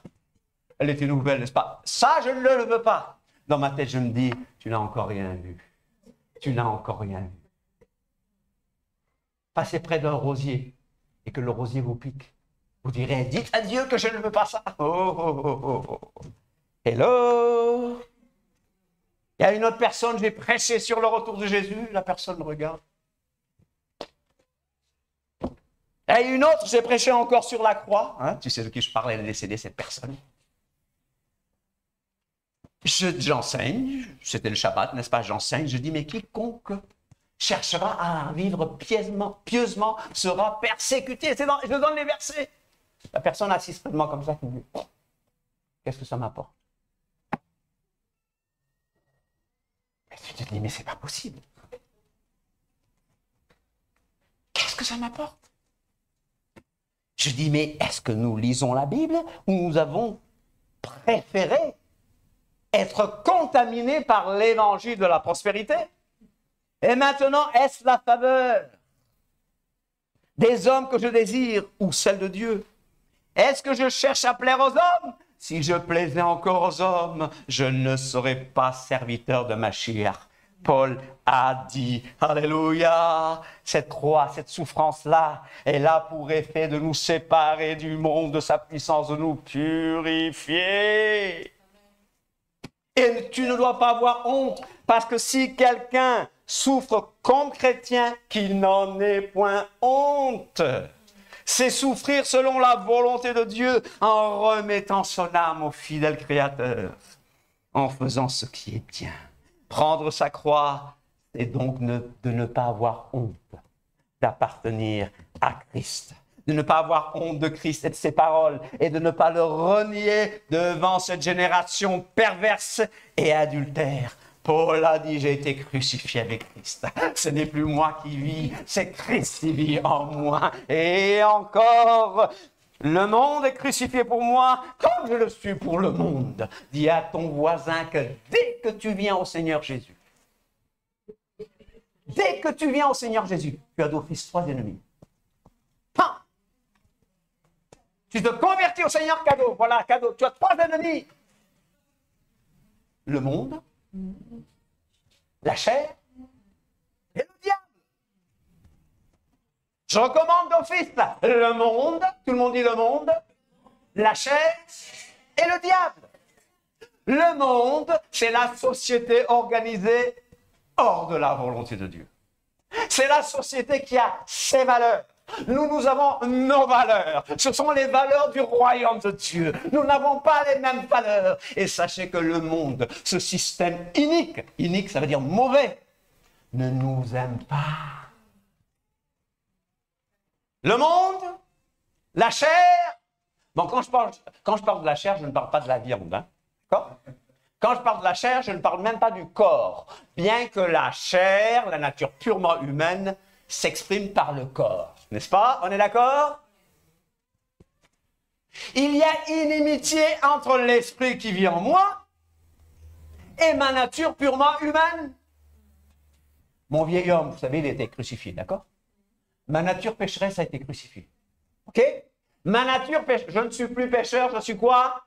Elle était nouvelle, n'est-ce pas? Ça, je ne le veux pas. Dans ma tête, je me dis, tu n'as encore rien vu. Tu n'as encore rien vu. Passez près d'un rosier et que le rosier vous pique. Vous direz, dites à Dieu que je ne veux pas ça. Oh. Hello. Il y a une autre personne, j'ai prêché sur le retour de Jésus, la personne me regarde. Et une autre, j'ai prêché encore sur la croix. Hein, tu sais de qui je parle, elle est décédée, cette personne. J'enseigne, c'était le Shabbat, n'est-ce pas? J'enseigne, je dis, mais quiconque cherchera à vivre pieusement sera persécuté. Je donne les versets. La personne assise près de moi comme ça qui me dit, qu'est-ce que ça m'apporte? Et tu te dis, mais c'est pas possible. Qu'est-ce que ça m'apporte? Je dis, mais est-ce que nous lisons la Bible ou nous avons préféré être contaminés par l'évangile de la prospérité? Et maintenant, est-ce la faveur des hommes que je désire ou celle de Dieu? Est-ce que je cherche à plaire aux hommes? Si je plaisais encore aux hommes, je ne serais pas serviteur de Mashiach. Paul a dit, alléluia, cette croix, cette souffrance-là, elle a pour effet de nous séparer du monde, de sa puissance, de nous purifier. Et tu ne dois pas avoir honte, parce que si quelqu'un souffre comme chrétien, qu'il n'en ait point honte. C'est souffrir selon la volonté de Dieu, en remettant son âme au fidèle Créateur, en faisant ce qui est bien. Prendre sa croix, c'est donc de ne pas avoir honte d'appartenir à Christ, de ne pas avoir honte de Christ et de ses paroles, et de ne pas le renier devant cette génération perverse et adultère. Paul a dit, j'ai été crucifié avec Christ. Ce n'est plus moi qui vis, c'est Christ qui vit en moi. Et encore, le monde est crucifié pour moi comme je le suis pour le monde. Dis à ton voisin que dès que tu viens au Seigneur Jésus, dès que tu viens au Seigneur Jésus, tu as d'office 3 ennemis. Pam! Tu te convertis au Seigneur, cadeau. Voilà, cadeau. Tu as 3 ennemis. Le monde, la chair et le diable. Je recommande d'office le monde, tout le monde dit le monde, la chair et le diable. Le monde, c'est la société organisée hors de la volonté de Dieu. C'est la société qui a ses valeurs. Nous avons nos valeurs. Ce sont les valeurs du royaume de Dieu. Nous n'avons pas les mêmes valeurs. Et sachez que le monde, ce système inique, ça veut dire mauvais, ne nous aime pas. Le monde, la chair. Bon, quand je parle de la chair, je ne parle pas de la viande. Hein? D'accord? Quand je parle de la chair, je ne parle même pas du corps. Bien que la chair, la nature purement humaine, s'exprime par le corps. N'est-ce pas? On est d'accord? Il y a inimitié entre l'esprit qui vit en moi et ma nature purement humaine. Mon vieil homme, vous savez, il a été crucifié, d'accord? Ma nature pécheresse a été crucifiée. OK? Ma nature pécheresse, je ne suis plus pécheur, je suis quoi?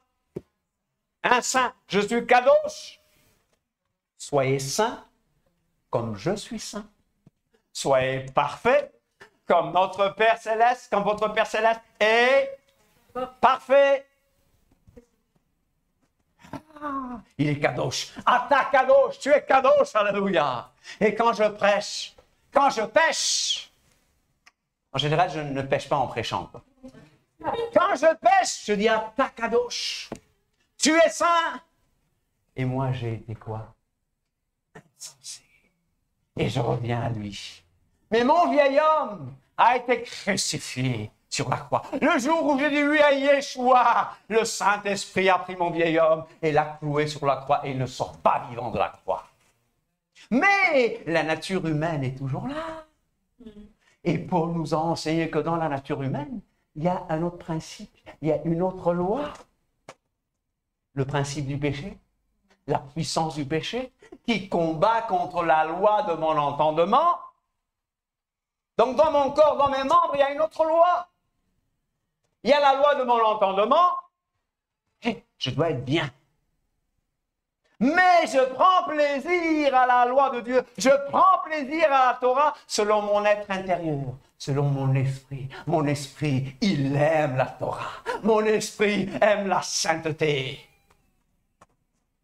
Un saint. Je suis kadosh. Soyez saints comme je suis saint. Soyez parfaits comme notre Père Céleste, comme votre Père Céleste est parfait. Ah, il est kadosh. Ah, ta kadosh, tu es kadosh, alléluia. Et quand je pêche, en général, je ne pêche pas en prêchant. Quoi. Quand je pêche, je dis à ta kadosh, tu es saint. Et moi, j'ai été quoi? Insensé. Et je reviens à lui. Mais mon vieil homme a été crucifié sur la croix. Le jour où j'ai dit oui à Yeshua, le Saint-Esprit a pris mon vieil homme et l'a cloué sur la croix et il ne sort pas vivant de la croix. Mais la nature humaine est toujours là. Et Paul nous a enseigné que dans la nature humaine, il y a un autre principe, il y a une autre loi. Le principe du péché, la puissance du péché, qui combat contre la loi de mon entendement. Donc dans mon corps, dans mes membres, il y a une autre loi. Il y a la loi de mon entendement. Et je dois être bien. Mais je prends plaisir à la loi de Dieu. Je prends plaisir à la Torah selon mon être intérieur, selon mon esprit. Mon esprit, il aime la Torah. Mon esprit aime la sainteté.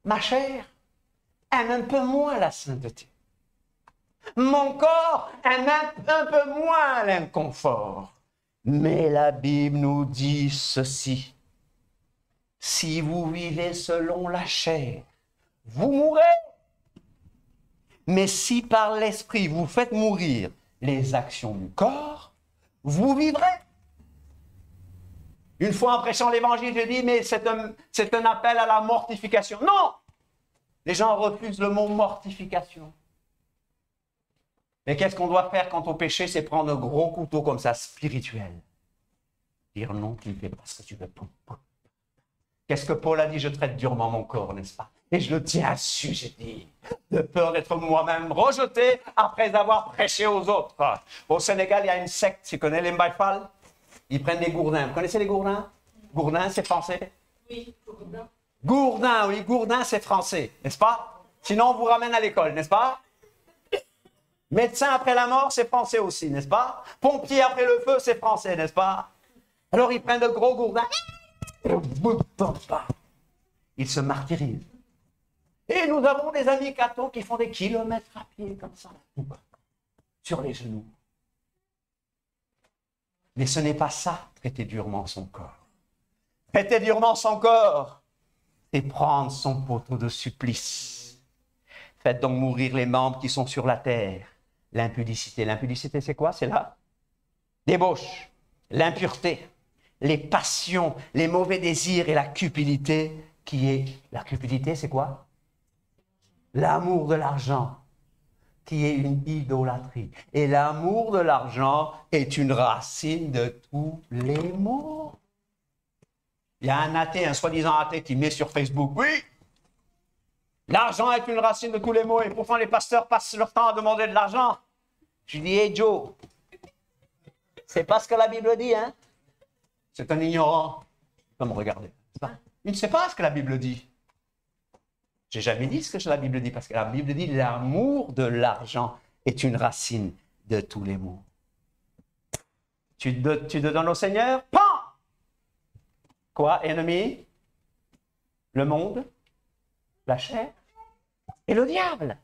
Ma chair aime un peu moins la sainteté. Mon corps aime un peu moins l'inconfort. Mais la Bible nous dit ceci. Si vous vivez selon la chair, vous mourrez. Mais si par l'esprit vous faites mourir les actions du corps, vous vivrez. Une fois en prêchant l'évangile, j'ai dit, mais c'est un appel à la mortification. Non! Les gens refusent le mot mortification. Mais qu'est-ce qu'on doit faire quant au péché? C'est prendre un gros couteau comme ça, spirituel. Dire non, tu ne fais pas ce que tu veux. Qu'est-ce que Paul a dit? Je traite durement mon corps, n'est-ce pas? Et je le tiens assis, j'ai dit, de peur d'être moi-même rejeté après avoir prêché aux autres. Au Sénégal, il y a une secte, tu connais les Mbaïfal? Ils prennent des gourdins. Vous connaissez les gourdins? Gourdin, c'est français? Oui, Gourdin. Gourdin, oui, gourdin, c'est français, n'est-ce pas? Sinon, on vous ramène à l'école, n'est-ce pas? Médecin après la mort, c'est français aussi, n'est-ce pas? Pompier après le feu, c'est français, n'est-ce pas? Alors, ils prennent de gros gourdins. Ils se martyrisent. Et nous avons des amis cathos qui font des kilomètres à pied, comme ça, sur les genoux. Mais ce n'est pas ça, traiter durement son corps. Traiter durement son corps, c'est prendre son poteau de supplice. Faites donc mourir les membres qui sont sur la terre. L'impudicité. L'impudicité, c'est quoi? C'est la débauche, l'impureté, les passions, les mauvais désirs et la cupidité qui est... La cupidité, c'est quoi? L'amour de l'argent, qui est une idolâtrie. Et l'amour de l'argent est une racine de tous les maux. Il y a un athée, un soi-disant athée qui met sur Facebook, oui, l'argent est une racine de tous les maux et pourtant les pasteurs passent leur temps à demander de l'argent. Je dis, hey Joe, c'est pas ce que la Bible dit, hein? C'est un ignorant. Comme regardez. Il ne sait pas ce que la Bible dit. J'ai jamais dit ce que la Bible dit, parce que la Bible dit l'amour de l'argent est une racine de tous les maux. Tu te donnes au Seigneur, pan! Quoi, ennemi? Le monde, la chair et le diable.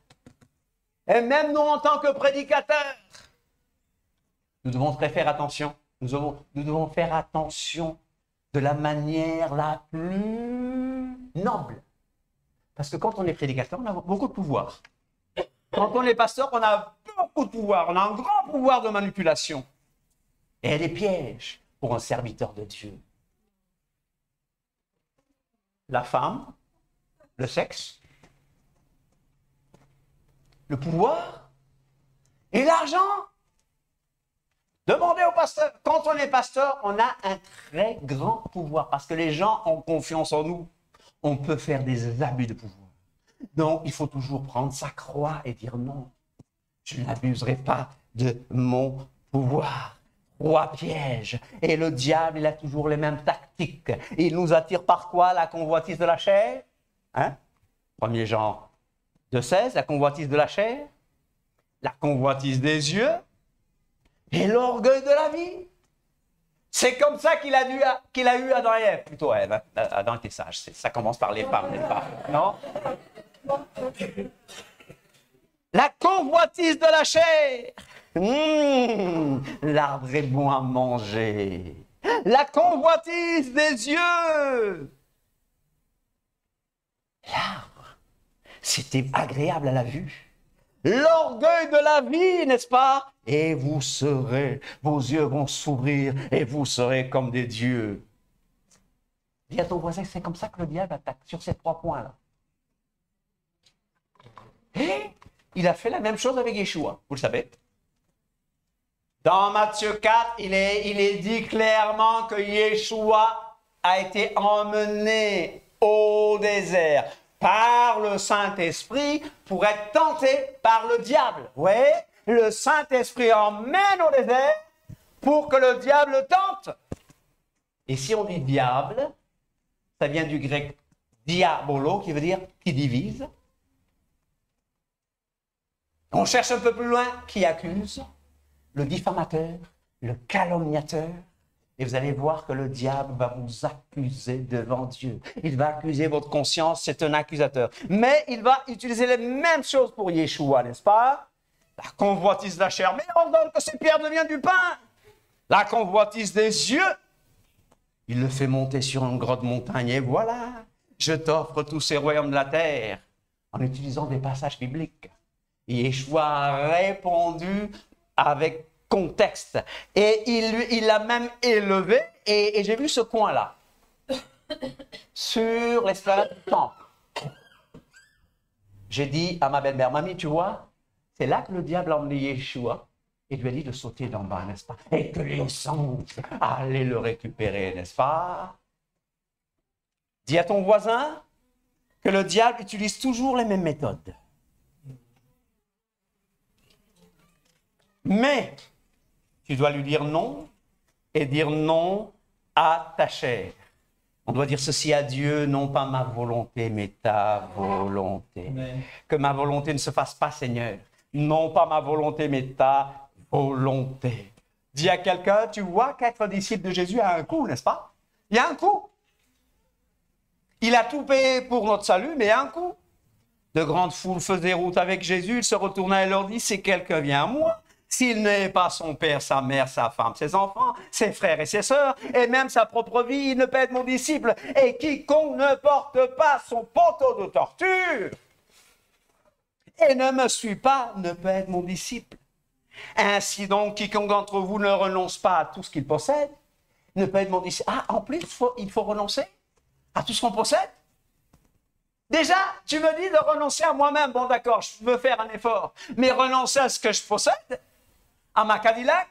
Et même nous, en tant que prédicateurs, nous devons très faire attention. Nous devons faire attention de la manière la plus noble. Parce que quand on est prédicateur, on a beaucoup de pouvoir. Quand on est pasteur, on a beaucoup de pouvoir. On a un grand pouvoir de manipulation. Et il y a des pièges pour un serviteur de Dieu. La femme, le sexe, le pouvoir et l'argent. Demandez au pasteur. Quand on est pasteur, on a un très grand pouvoir parce que les gens ont confiance en nous. On peut faire des abus de pouvoir. Donc, il faut toujours prendre sa croix et dire non. Je n'abuserai pas de mon pouvoir. 3 pièges. Et le diable, il a toujours les mêmes tactiques. Il nous attire par quoi? La convoitise de la chair. Hein? 1er Jean 2,16, la convoitise de la chair. La convoitise des yeux. Et l'orgueil de la vie. C'est comme ça qu'il a eu Adam et Ève. Plutôt Ève. Adam était sage. Ça commence par les femmes, n'est-ce pas? Non? La convoitise de la chair. L'arbre est bon à manger. La convoitise des yeux. L'arbre, c'était agréable à la vue. L'orgueil de la vie, n'est-ce pas? Et vos yeux vont s'ouvrir et vous serez comme des dieux. Dis à ton voisin, c'est comme ça que le diable attaque, sur ces 3 points-là. Et il a fait la même chose avec Yeshua, vous le savez. Dans Matthieu 4, il est dit clairement que Yeshua a été emmené au désert par le Saint-Esprit pour être tenté par le diable. Oui, le Saint-Esprit emmène au désert pour que le diable le tente. Et si on dit diable, ça vient du grec diabolo, qui veut dire qui divise. On cherche un peu plus loin, qui accuse, le diffamateur, le calomniateur. Et vous allez voir que le diable va vous accuser devant Dieu. Il va accuser votre conscience, c'est un accusateur. Mais il va utiliser les mêmes choses pour Yeshua, n'est-ce pas? La convoitise de la chair, mais on ordonne que ces pierres deviennent du pain. La convoitise des yeux, il le fait monter sur une grotte montagne. Et voilà, je t'offre tous ces royaumes de la terre, en utilisant des passages bibliques. Yeshua a répondu avec contexte. Et il l'a même élevé. Et j'ai vu ce coin-là. Sur l'esplanade du temple. J'ai dit à ma belle-mère, mamie, tu vois, c'est là que le diable a emmené Yeshua. Et lui a dit de sauter d'en bas, n'est-ce pas? Et que les anges allaient le récupérer, n'est-ce pas? Dis à ton voisin que le diable utilise toujours les mêmes méthodes. Mais tu dois lui dire non et dire non à ta chair. On doit dire ceci à Dieu, non pas ma volonté, mais ta volonté. Amen. Que ma volonté ne se fasse pas, Seigneur. Non pas ma volonté, mais ta volonté. Dis à quelqu'un, tu vois qu'être disciple de Jésus a un coût, n'est-ce pas? Il y a un coût. Il a tout payé pour notre salut, mais il y a un coût. De grandes foules faisaient route avec Jésus. Il se retourna et leur dit, si quelqu'un vient à moi, s'il n'est pas son père, sa mère, sa femme, ses enfants, ses frères et ses sœurs, et même sa propre vie, il ne peut être mon disciple. Et quiconque ne porte pas son poteau de torture et ne me suit pas, ne peut être mon disciple. Ainsi donc, quiconque d'entre vous ne renonce pas à tout ce qu'il possède, ne peut être mon disciple. Ah, en plus, il faut renoncer à tout ce qu'on possède? Déjà, tu me dis de renoncer à moi-même. Bon, d'accord, je veux faire un effort. Mais renoncer à ce que je possède, à ma Cadillac,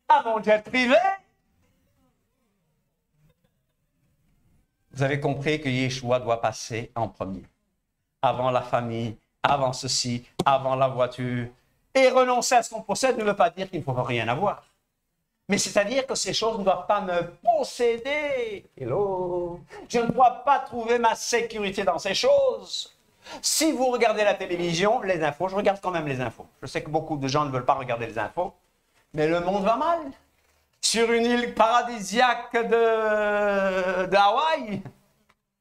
à mon jet privé. Vous avez compris que Yeshua doit passer en premier. Avant la famille, avant ceci, avant la voiture. Et renoncer à ce qu'on possède ne veut pas dire qu'il ne faut rien avoir. Mais c'est-à-dire que ces choses ne doivent pas me posséder. Hello. Je ne dois pas trouver ma sécurité dans ces choses. Si vous regardez la télévision, les infos, je regarde quand même les infos. Je sais que beaucoup de gens ne veulent pas regarder les infos, mais le monde va mal. Sur une île paradisiaque de Hawaï,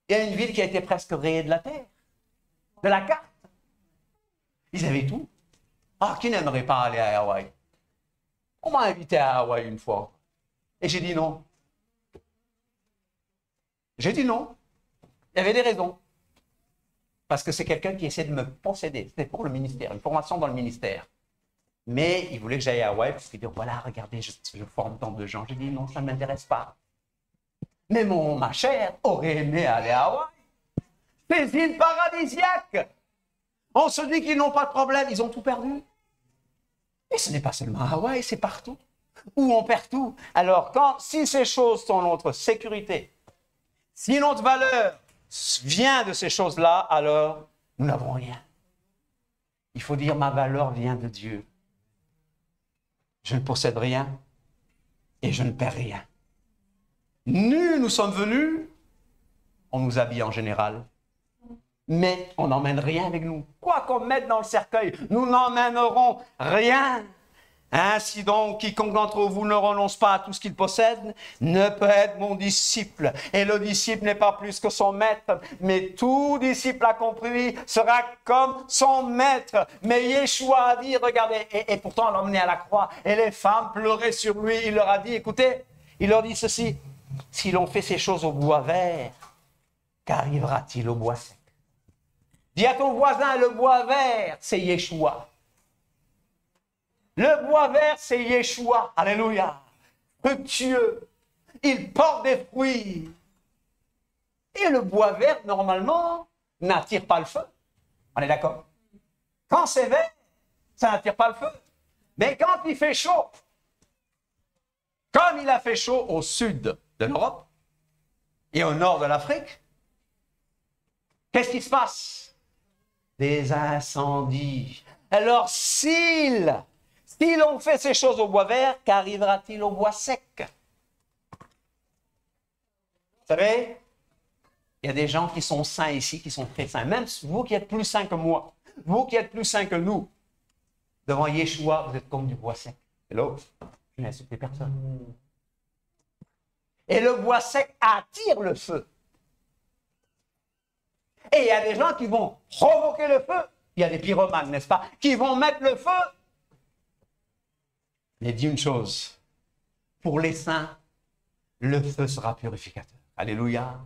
il y a une ville qui a été presque rayée de la terre, de la carte. Ils avaient tout. Ah, qui n'aimerait pas aller à Hawaï? On m'a invité à Hawaï une fois. Et j'ai dit non. J'ai dit non. Il y avait des raisons. Parce que c'est quelqu'un qui essaie de me posséder. C'était pour le ministère, une formation dans le ministère. Mais il voulait que j'aille à Hawaï, parce qu'il dit, voilà, regardez, je forme tant de gens. J'ai dit non, ça ne m'intéresse pas. Mais ma chère aurait aimé aller à Hawaï. Ces îles paradisiaques. On se dit qu'ils n'ont pas de problème, ils ont tout perdu. Et ce n'est pas seulement à Hawaï, c'est partout. Où on perd tout. Alors, si ces choses sont notre sécurité, si notre valeur vient de ces choses-là, alors nous n'avons rien. Il faut dire, ma valeur vient de Dieu. Je ne possède rien et je ne perds rien. Nous sommes venus, on nous habille en général, mais on n'emmène rien avec nous. Quoi qu'on mette dans le cercueil, nous n'emmènerons rien. Ainsi donc, quiconque d'entre vous ne renonce pas à tout ce qu'il possède, ne peut être mon disciple. Et le disciple n'est pas plus que son maître, mais tout disciple accompli sera comme son maître. Mais Yeshua a dit, regardez, et pourtant l'a emmené à la croix, et les femmes pleuraient sur lui. Il leur a dit, écoutez, il leur dit ceci, si l'on fait ces choses au bois vert, qu'arrivera-t-il au bois sec? Dis à ton voisin, le bois vert, c'est Yeshua. Le bois vert, c'est Yeshua. Alléluia. Fructueux. Il porte des fruits. Et le bois vert, normalement, n'attire pas le feu. On est d'accord? Quand c'est vert, ça n'attire pas le feu. Mais quand il fait chaud, comme il a fait chaud au sud de l'Europe et au nord de l'Afrique, qu'est-ce qui se passe? Des incendies. Alors, si l'on fait ces choses au bois vert, qu'arrivera-t-il au bois sec? Vous savez, il y a des gens qui sont saints ici, qui sont très saints. Même vous qui êtes plus saints que moi, vous qui êtes plus saints que nous, devant Yeshua, vous êtes comme du bois sec. Hello? Je n'insulte personne. Et le bois sec attire le feu. Et il y a des gens qui vont provoquer le feu. Il y a des pyromanes, n'est-ce pas, qui vont mettre le feu. Mais dis une chose, pour les saints, le feu sera purificateur. Alléluia.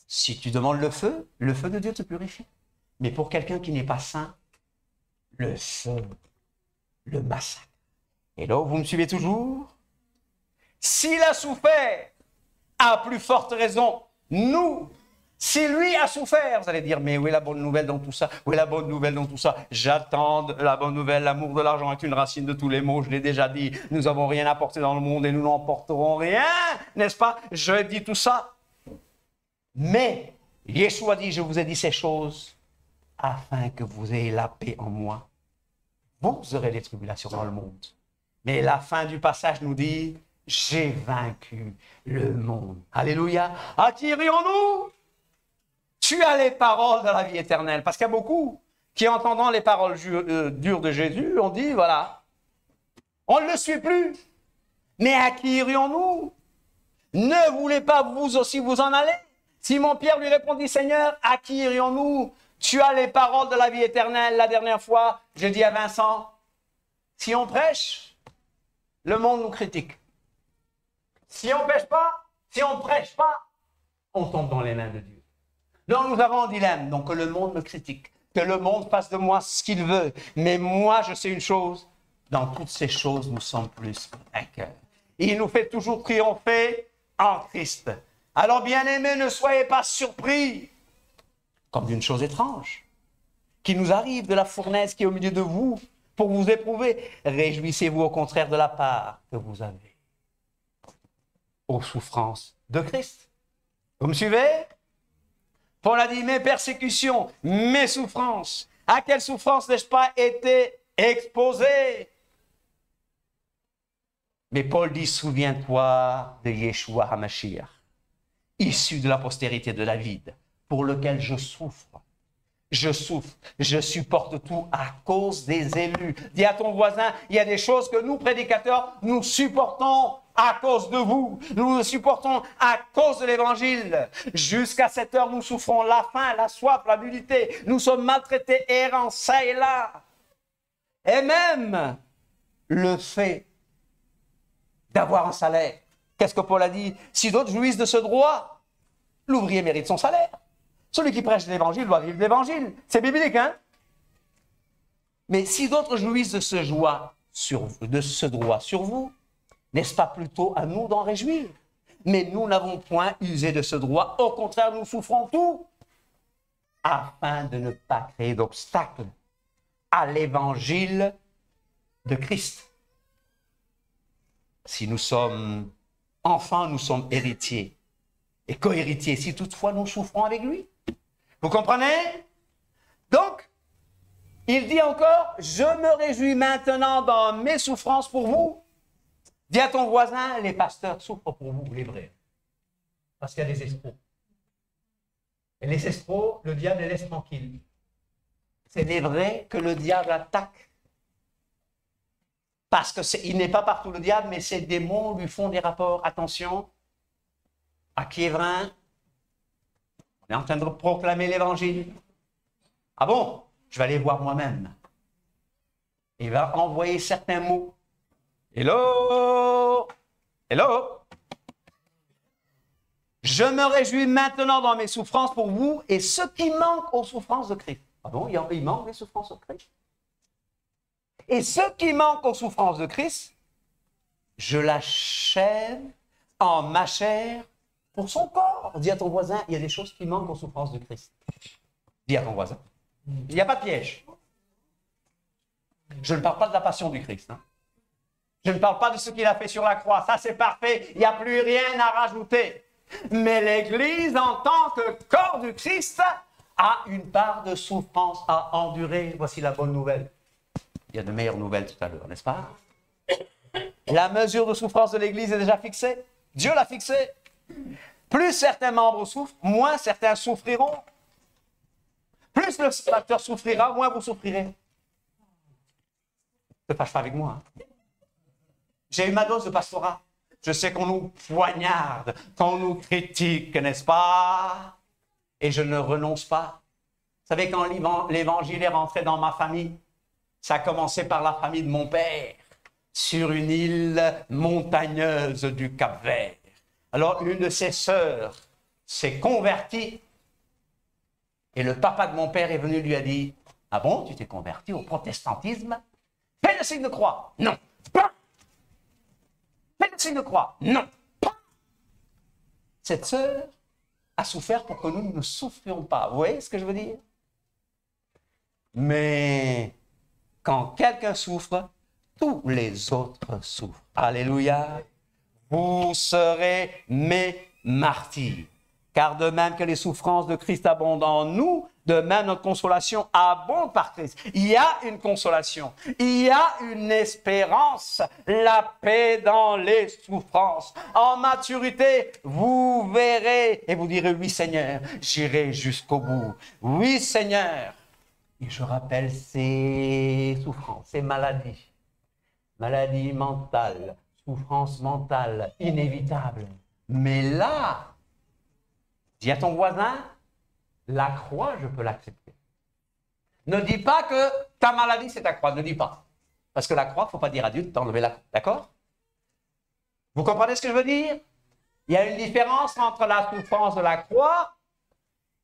Si tu demandes le feu de Dieu te purifie. Mais pour quelqu'un qui n'est pas saint, le feu, le massacre. Et là, vous me suivez toujours? S'il a souffert, à plus forte raison, nous, Si lui a souffert, vous allez dire, mais où est la bonne nouvelle dans tout ça? Où est la bonne nouvelle dans tout ça? J'attends la bonne nouvelle. L'amour de l'argent est une racine de tous les maux. Je l'ai déjà dit. Nous n'avons rien apporté dans le monde et nous n'emporterons rien. N'est-ce pas? Je dis tout ça. Mais Yeshua dit, je vous ai dit ces choses afin que vous ayez la paix en moi. Vous aurez des tribulations dans le monde. Mais la fin du passage nous dit, j'ai vaincu le monde. Alléluia. À qui irions-nous? Tu as les paroles de la vie éternelle. Parce qu'il y a beaucoup qui, entendant les paroles dures de Jésus, ont dit, voilà, on ne le suit plus. Mais à qui irions-nous? Ne voulez pas vous aussi vous en aller? Simon-Pierre lui répondit, Seigneur, à qui irions-nous? Tu as les paroles de la vie éternelle. La dernière fois, je dis à Vincent, si on prêche, le monde nous critique. Si on ne pêche pas, si on ne prêche pas, on tombe dans les mains de Dieu. Donc nous avons un dilemme, donc que le monde me critique, que le monde fasse de moi ce qu'il veut. Mais moi, je sais une chose, dans toutes ces choses, nous sommes plus vainqueurs. Il nous fait toujours triompher en Christ. Alors, bien-aimés, ne soyez pas surpris, comme d'une chose étrange, qui nous arrive de la fournaise qui est au milieu de vous, pour vous éprouver. Réjouissez-vous au contraire de la part que vous avez aux souffrances de Christ. Vous me suivez? Paul a dit, mes persécutions, mes souffrances. À quelle souffrance n'ai-je pas été exposé? Mais Paul dit, souviens-toi de Yeshua HaMashiach, issu de la postérité de David, pour lequel je souffre. Je souffre, je supporte tout à cause des élus. Dis à ton voisin, il y a des choses que nous, prédicateurs, nous supportons à cause de vous. Nous le supportons à cause de l'Évangile. Jusqu'à cette heure, nous souffrons la faim, la soif, la nudité. Nous sommes maltraités, errants, ça et là. Et même le fait d'avoir un salaire. Qu'est-ce que Paul a dit? Si d'autres jouissent de ce droit, l'ouvrier mérite son salaire. Celui qui prêche l'Évangile doit vivre l'Évangile. C'est biblique, hein? Mais si d'autres jouissent de ce droit sur vous, n'est-ce pas plutôt à nous d'en réjouir? Mais nous n'avons point usé de ce droit. Au contraire, nous souffrons tout afin de ne pas créer d'obstacle à l'Évangile de Christ. Si nous sommes enfants, nous sommes héritiers et co-héritiers, si toutefois nous souffrons avec lui. Vous comprenez? Donc, il dit encore, je me réjouis maintenant dans mes souffrances pour vous. Dis à ton voisin, les pasteurs souffrent pour vous, les vrais. Parce qu'il y a des escrocs. Et les escrocs, le diable les laisse tranquilles. C'est les vrais que le diable attaque. Parce qu'il n'est pas partout le diable, mais ces démons lui font des rapports. Attention, à Kievrin, on est en train de proclamer l'Évangile. Ah bon? Je vais aller voir moi-même. Il va envoyer certains mots. Hello? Hello? Je me réjouis maintenant dans mes souffrances pour vous et ce qui manque aux souffrances de Christ. Ah bon? Il manque les souffrances de Christ? Et ce qui manque aux souffrances de Christ, je l'achève en ma chair pour son corps. Dis à ton voisin, il y a des choses qui manquent aux souffrances de Christ. Dis à ton voisin. Il n'y a pas de piège. Je ne parle pas de la passion du Christ. Hein. Je ne parle pas de ce qu'il a fait sur la croix. Ça, c'est parfait. Il n'y a plus rien à rajouter. Mais l'Église, en tant que corps du Christ, a une part de souffrance à endurer. Voici la bonne nouvelle. Il y a de meilleures nouvelles tout à l'heure, n'est-ce pas? La mesure de souffrance de l'Église est déjà fixée. Dieu l'a fixée. Plus certains membres souffrent, moins certains souffriront. Plus le pasteur souffrira, moins vous souffrirez. Ne te fâche pas avec moi. Hein. J'ai eu ma dose de pastorat. Je sais qu'on nous poignarde, qu'on nous critique, n'est-ce pas? Et je ne renonce pas. Vous savez, quand l'Évangile est rentré dans ma famille, ça a commencé par la famille de mon père, sur une île montagneuse du Cap-Vert. Alors, une de ses sœurs s'est convertie et le papa de mon père est venu lui a dit, « Ah bon, tu t'es converti au protestantisme? Fais le signe de croix. » Non. Pas. Fais le signe de croix. Non. Pas. Cette sœur a souffert pour que nous ne souffrions pas. Vous voyez ce que je veux dire? Mais quand quelqu'un souffre, tous les autres souffrent. Alléluia. Vous serez mes martyrs. Car de même que les souffrances de Christ abondent en nous, de même notre consolation abonde par Christ. Il y a une consolation, il y a une espérance, la paix dans les souffrances. En maturité, vous verrez et vous direz, oui Seigneur, j'irai jusqu'au bout. Oui Seigneur. Et je rappelle ces souffrances, ces maladies. Maladies mentales, souffrances mentales inévitables. Mais là, dis à ton voisin, la croix, je peux l'accepter. Ne dis pas que ta maladie, c'est ta croix. Ne dis pas. Parce que la croix, il ne faut pas dire à Dieu de t'enlever la croix. D'accord? Vous comprenez ce que je veux dire? Il y a une différence entre la souffrance de la croix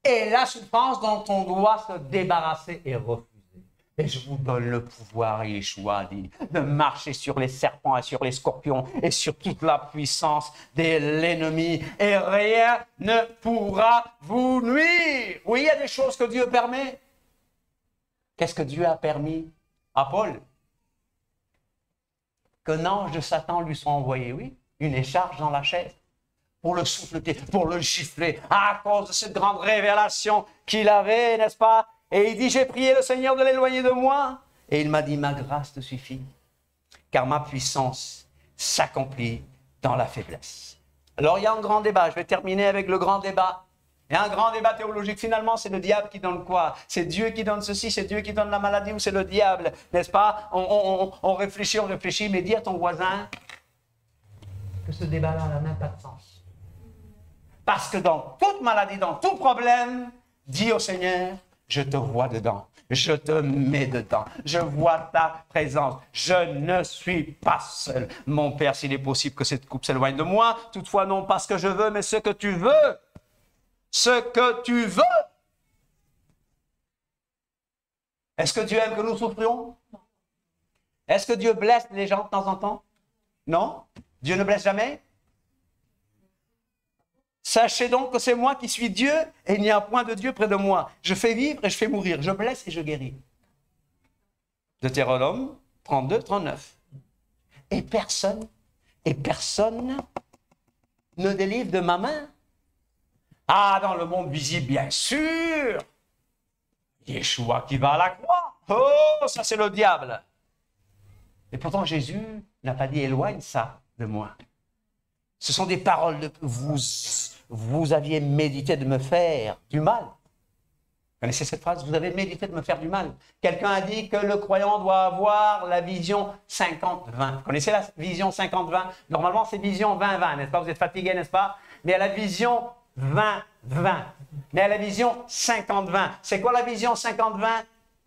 et la souffrance dont on doit se débarrasser et refuser. Et je vous donne le pouvoir, Yeshua dit, de marcher sur les serpents et sur les scorpions et sur toute la puissance de l'ennemi. Et rien ne pourra vous nuire. Oui, il y a des choses que Dieu permet. Qu'est-ce que Dieu a permis à Paul? Qu'un ange de Satan lui soit envoyé, oui, une écharpe dans la chaise, pour le souffleter, pour le gifler, à cause de cette grande révélation qu'il avait, n'est-ce pas? Et il dit, j'ai prié le Seigneur de l'éloigner de moi. Et il m'a dit, ma grâce te suffit, car ma puissance s'accomplit dans la faiblesse. Alors il y a un grand débat, je vais terminer avec le grand débat. Il y a un grand débat théologique, finalement c'est le diable qui donne quoi? C'est Dieu qui donne ceci, c'est Dieu qui donne la maladie ou c'est le diable? N'est-ce pas? On réfléchit, mais dis à ton voisin que ce débat-là n'a même pas de sens. Parce que dans toute maladie, dans tout problème, dis au Seigneur, je te vois dedans, je te mets dedans, je vois ta présence, je ne suis pas seul. Mon Père, s'il est possible que cette coupe s'éloigne de moi, toutefois non pas ce que je veux, mais ce que tu veux. Ce que tu veux. Est-ce que Dieu aime que nous souffrions? Est-ce que Dieu blesse les gens de temps en temps? Non? Dieu ne blesse jamais? Sachez donc que c'est moi qui suis Dieu et il n'y a point de Dieu près de moi. Je fais vivre et je fais mourir. Je blesse et je guéris. Deutéronome 32, 39. Et personne ne délivre de ma main. Ah, dans le monde visible, bien sûr. Yeshua qui va à la croix. Oh, ça c'est le diable. Et pourtant Jésus n'a pas dit éloigne ça de moi. Ce sont des paroles de vous aviez médité de me faire du mal. Vous connaissez cette phrase? Vous avez médité de me faire du mal. Quelqu'un a dit que le croyant doit avoir la vision 50-20. Vous connaissez la vision 50-20? Normalement, c'est vision 20-20, n'est-ce pas? Vous êtes fatigué, n'est-ce pas? Mais à la vision 20-20. Mais à la vision 50-20. C'est quoi la vision 50-20?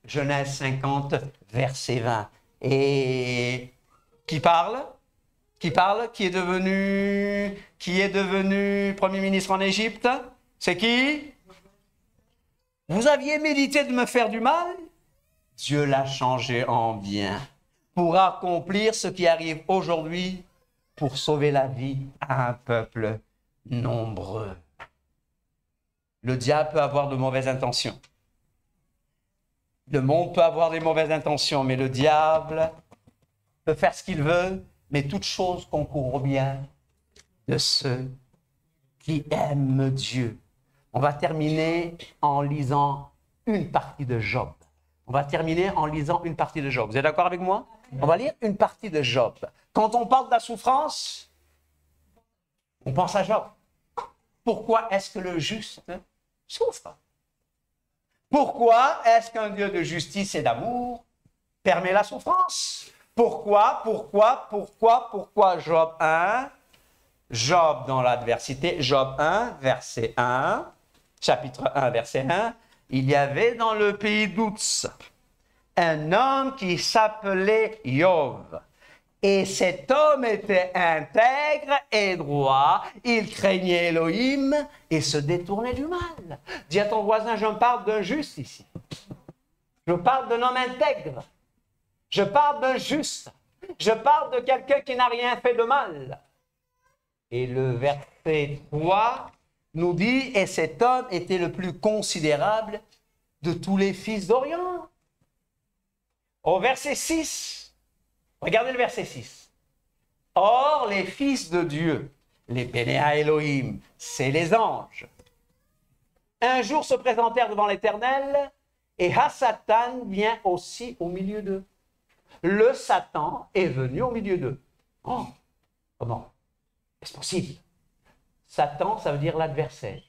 Genèse 50, verset 20. Et qui parle? Qui parle? Qui est devenu Premier ministre en Égypte? C'est qui? Vous aviez médité de me faire du mal? Dieu l'a changé en bien pour accomplir ce qui arrive aujourd'hui pour sauver la vie à un peuple nombreux. Le diable peut avoir de mauvaises intentions. Le monde peut avoir des mauvaises intentions, mais le diable peut faire ce qu'il veut. Mais toute chose concourt au bien de ceux qui aiment Dieu. On va terminer en lisant une partie de Job. Vous êtes d'accord avec moi? On va lire une partie de Job. Quand on parle de la souffrance, on pense à Job. Pourquoi est-ce que le juste souffre? Pourquoi est-ce qu'un Dieu de justice et d'amour permet la souffrance? Pourquoi Job 1, Job dans l'adversité, Job 1, verset 1, chapitre 1, verset 1, il y avait dans le pays d'Ouz un homme qui s'appelait Job. Et cet homme était intègre et droit, il craignait Elohim et se détournait du mal. Dis à ton voisin, je parle d'un juste ici. Je parle d'un homme intègre. Je parle d'un juste. Je parle de quelqu'un qui n'a rien fait de mal. Et le verset 3 nous dit, et cet homme était le plus considérable de tous les fils d'Orient. Au verset 6, regardez le verset 6. Or, les fils de Dieu, les Bénéa Elohim, c'est les anges, un jour se présentèrent devant l'Éternel, et Satan vient aussi au milieu d'eux. Le Satan est venu au milieu d'eux. Oh, comment est-ce possible? Satan, ça veut dire l'adversaire,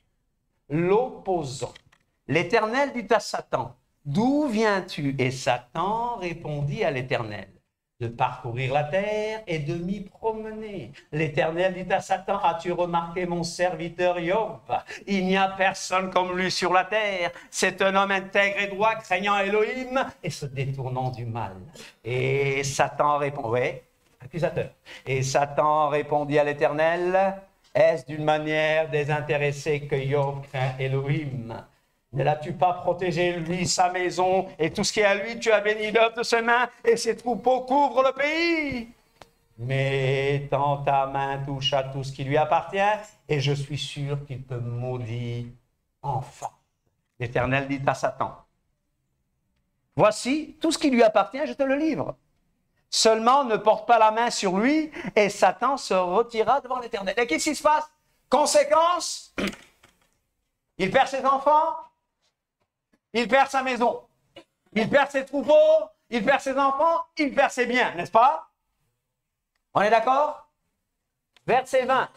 l'opposant. L'Éternel dit à Satan, « D'où viens-tu » Et Satan répondit à l'Éternel, « De parcourir la terre et de m'y promener. » L'Éternel dit à Satan, « As-tu remarqué mon serviteur Job? Il n'y a personne comme lui sur la terre. C'est un homme intègre et droit, craignant Elohim et se détournant du mal. » Et Satan répond, oui, accusateur. Et Satan répondit à l'Éternel, « Est-ce d'une manière désintéressée que Job craint Elohim? Ne l'as-tu pas protégé, lui, sa maison, et tout ce qui est à lui, tu as béni l'œuvre de ses mains, et ses troupeaux couvrent le pays. Mais tant ta main touche à tout ce qui lui appartient, et je suis sûr qu'il te maudit enfin. » L'Éternel dit à Satan, « Voici, tout ce qui lui appartient, je te le livre. Seulement, ne porte pas la main sur lui, et Satan se retira devant l'Éternel. » Et qu'est-ce qui se passe? Conséquence, il perd ses enfants, il perd sa maison, il perd ses troupeaux, il perd ses enfants, il perd ses biens, n'est-ce pas? On est d'accord? Verset 20.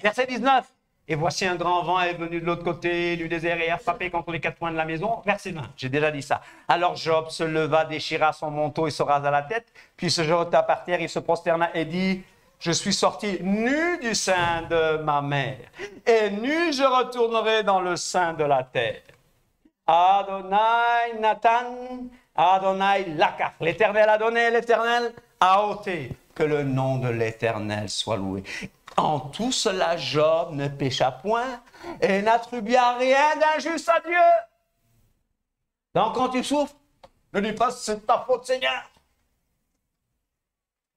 Verset 19. Et voici un grand vent est venu de l'autre côté du désert et a frappé contre les quatre coins de la maison. Verset 20, j'ai déjà dit ça. Alors Job se leva, déchira son manteau et se rasa la tête, puis se jeta par terre, il se prosterna et dit, « Je suis sorti nu du sein de ma mère, et nu je retournerai dans le sein de la terre. Adonai Nathan, Adonai Lakach. L'Éternel a donné, l'Éternel a ôté. Que le nom de l'Éternel soit loué. » En tout cela, Job ne pécha point et n'attribua rien d'injuste à Dieu. Donc, quand tu souffres, ne dis pas c'est ta faute, Seigneur.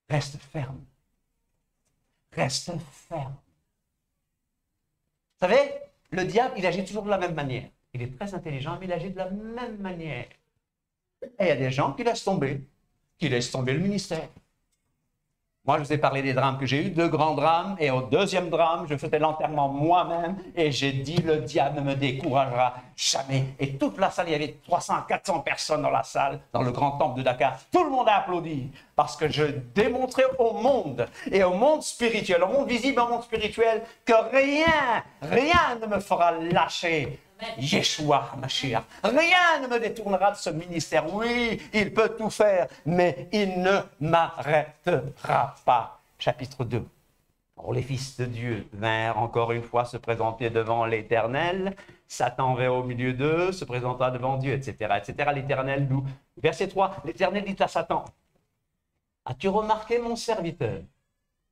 Reste ferme. Reste ferme. Vous savez, le diable, il agit toujours de la même manière. Il est très intelligent, mais il agit de la même manière. Et il y a des gens qui laissent tomber le ministère. Moi, je vous ai parlé des drames que j'ai eus, 2 grands drames, et au 2e drame, je faisais l'enterrement moi-même, et j'ai dit, le diable ne me découragera jamais. Et toute la salle, il y avait 300, 400 personnes dans la salle, dans le grand temple de Dakar. Tout le monde a applaudi, parce que je démontrais au monde, et au monde spirituel, au monde visible, au monde spirituel, que rien ne me fera lâcher Yeshua Mashiach. Rien ne me détournera de ce ministère. Oui, il peut tout faire, mais il ne m'arrêtera pas. Chapitre 2. Or, les fils de Dieu vinrent encore une fois se présenter devant l'Éternel. Satan vint au milieu d'eux, se présenta devant Dieu, etc., etc. L'Éternel nous. Verset 3, l'Éternel dit à Satan, « As-tu remarqué mon serviteur,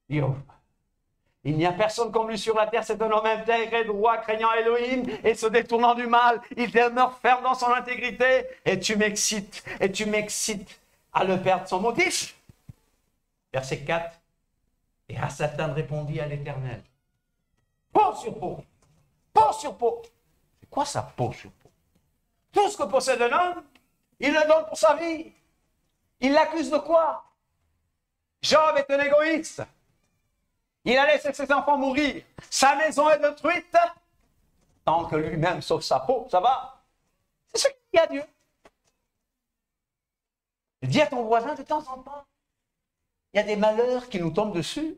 Job? Il n'y a personne comme lui sur la terre, c'est un homme intègre et droit, craignant Elohim et se détournant du mal. Il demeure ferme dans son intégrité et tu m'excites à le perdre son motif. » Verset 4. Et Satan répondit à l'Éternel, « Peau sur peau, peau sur peau. » C'est quoi ça, peau sur peau? Tout ce que possède un homme, il le donne pour sa vie. Il l'accuse de quoi? Job est un égoïste. Il a laissé ses enfants mourir. Sa maison est détruite. Tant que lui-même sauve sa peau, ça va. C'est ce qu'il dit à Dieu. Dis à ton voisin de temps en temps, il y a des malheurs qui nous tombent dessus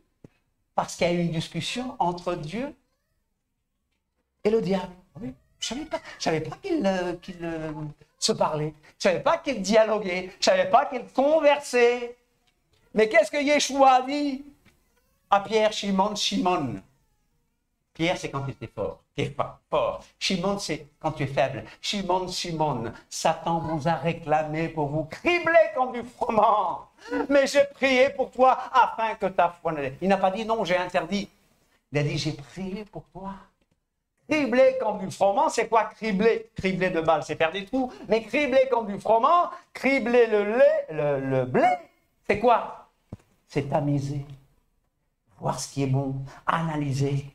parce qu'il y a eu une discussion entre Dieu et le diable. Oui, je ne savais pas qu'ils se parlaient. Je ne savais pas qu'ils dialoguaient. Je ne savais pas qu'ils conversaient. Mais qu'est-ce que Yeshua a dit à Pierre? Shimon, Shimon. Pierre, c'est quand tu es fort. Tu es fort. Shimon, c'est quand tu es faible. Shimon, Shimon. Satan vous a réclamé pour vous cribler comme du froment. Mais j'ai prié pour toi afin que ta foi ne... Il n'a pas dit non, j'ai interdit. Il a dit j'ai prié pour toi. Cribler comme du froment, c'est quoi cribler? Cribler de balle, c'est faire des trous. Mais cribler comme du froment, cribler le blé, c'est quoi? C'est tamiser. Voir ce qui est bon, analyser.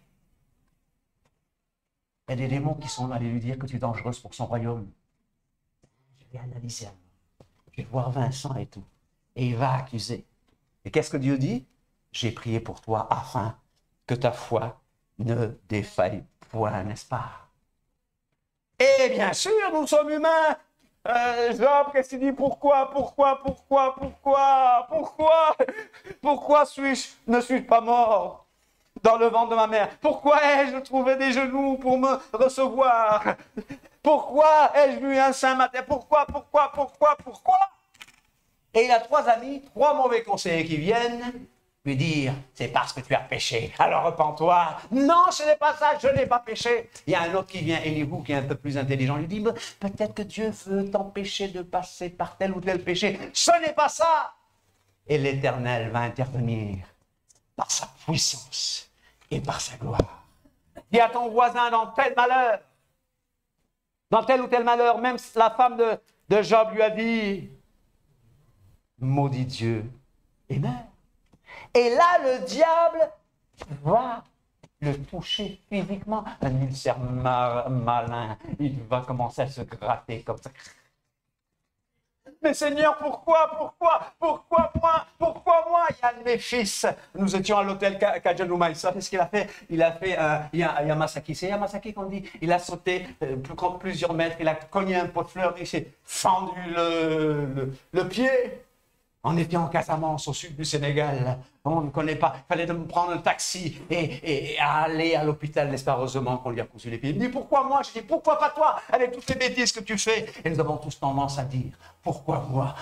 Il y a des démons qui sont allés lui dire que tu es dangereuse pour son royaume. Je vais analyser alors. Je vais voir Vincent et tout. Et il va accuser. Et qu'est-ce que Dieu dit? J'ai prié pour toi afin que ta foi ne défaille point, n'est-ce pas? Et bien sûr, nous sommes humains. Job, qu'est-ce qu'il dit? Pourquoi ne suis-je pas mort dans le ventre de ma mère? Pourquoi ai-je trouvé des genoux pour me recevoir? Pourquoi ai-je vu un sein matin? Pourquoi? Et il a 3 amis, 3 mauvais conseillers qui viennent lui dire, c'est parce que tu as péché, alors repens-toi. Non, ce n'est pas ça, je n'ai pas péché. Il y a un autre qui vient, Elihu, qui est un peu plus intelligent, lui dit, peut-être que Dieu veut t'empêcher de passer par tel ou tel péché. Ce n'est pas ça. Et l'Éternel va intervenir par sa puissance et par sa gloire. Dis à ton voisin dans tel malheur, dans tel ou tel malheur, même la femme de Job lui a dit, maudit Dieu et meurt. Et là, le diable va le toucher physiquement. Un ulcère malin, il va commencer à se gratter comme ça. Mais Seigneur, pourquoi moi? Il y a un de mes fils. Nous étions à l'hôtel Kajanuma. Vous savez ce qu'il a fait? Il a fait Yamasaki. C'est Yamasaki qu'on dit. Il a sauté plusieurs mètres. Il a cogné un pot de fleurs. Il s'est fendu le pied. On était en Casamance, au sud du Sénégal. On ne connaît pas. Il fallait prendre un taxi et aller à l'hôpital. N'est-ce pas? Heureusement qu'on lui a cousu les pieds. Il me dit, pourquoi moi? Je dis, pourquoi pas toi? Avec toutes les bêtises que tu fais. Et nous avons tous tendance à dire, pourquoi moi?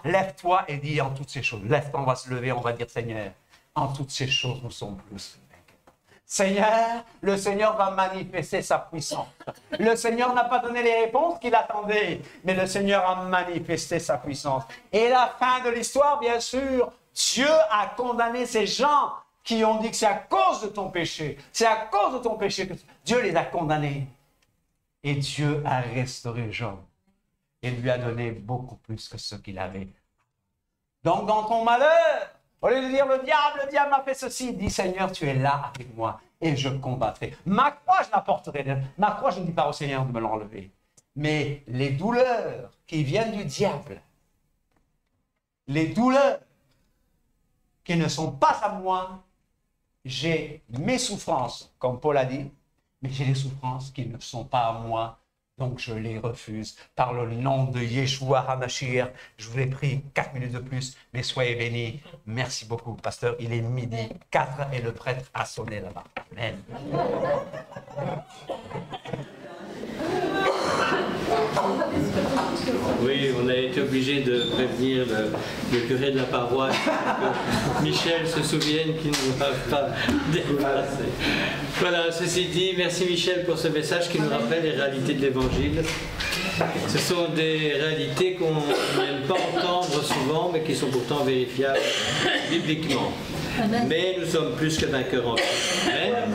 Lève-toi et dis en toutes ces choses. Lève-toi, on va se lever, on va dire, Seigneur, en toutes ces choses, nous sommes plus. Seigneur, le Seigneur va manifester sa puissance. Le Seigneur n'a pas donné les réponses qu'il attendait, mais le Seigneur a manifesté sa puissance. Et la fin de l'histoire, bien sûr, Dieu a condamné ces gens qui ont dit que c'est à cause de ton péché. C'est à cause de ton péché que Dieu les a condamnés. Et Dieu a restauré Job et lui a donné beaucoup plus que ce qu'il avait. Donc, dans ton malheur, au lieu de dire le diable m'a fait ceci, dis Seigneur, tu es là avec moi et je combattrai. Ma croix, je la porterai. Ma croix, je ne dis pas au Seigneur de me l'enlever. Mais les douleurs qui viennent du diable, les douleurs qui ne sont pas à moi, j'ai mes souffrances, comme Paul a dit, mais j'ai des souffrances qui ne sont pas à moi. Donc je les refuse. Par le nom de Yeshua HaMashiach, je vous ai pris 4 minutes de plus, mais soyez bénis. Merci beaucoup, pasteur. Il est 12h04 et le prêtre a sonné là-bas. Amen. Oui, on a été obligé de prévenir le curé de la paroisse que Michel se souvienne qu'il ne va pas dépasser. Voilà, ceci dit, merci Michel pour ce message qui nous rappelle les réalités de l'Évangile. Ce sont des réalités qu'on n'aime pas entendre souvent, mais qui sont pourtant vérifiables bibliquement. Mais nous sommes plus que vainqueurs en Christ. Amen.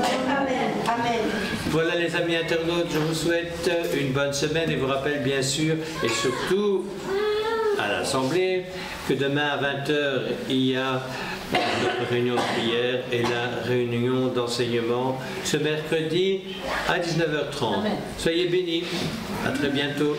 Amen. Voilà les amis internautes, je vous souhaite une bonne semaine et vous rappelle bien sûr et surtout à l'Assemblée que demain à 20h il y a notre réunion de prière et la réunion d'enseignement ce mercredi à 19h30. Soyez bénis, à très bientôt.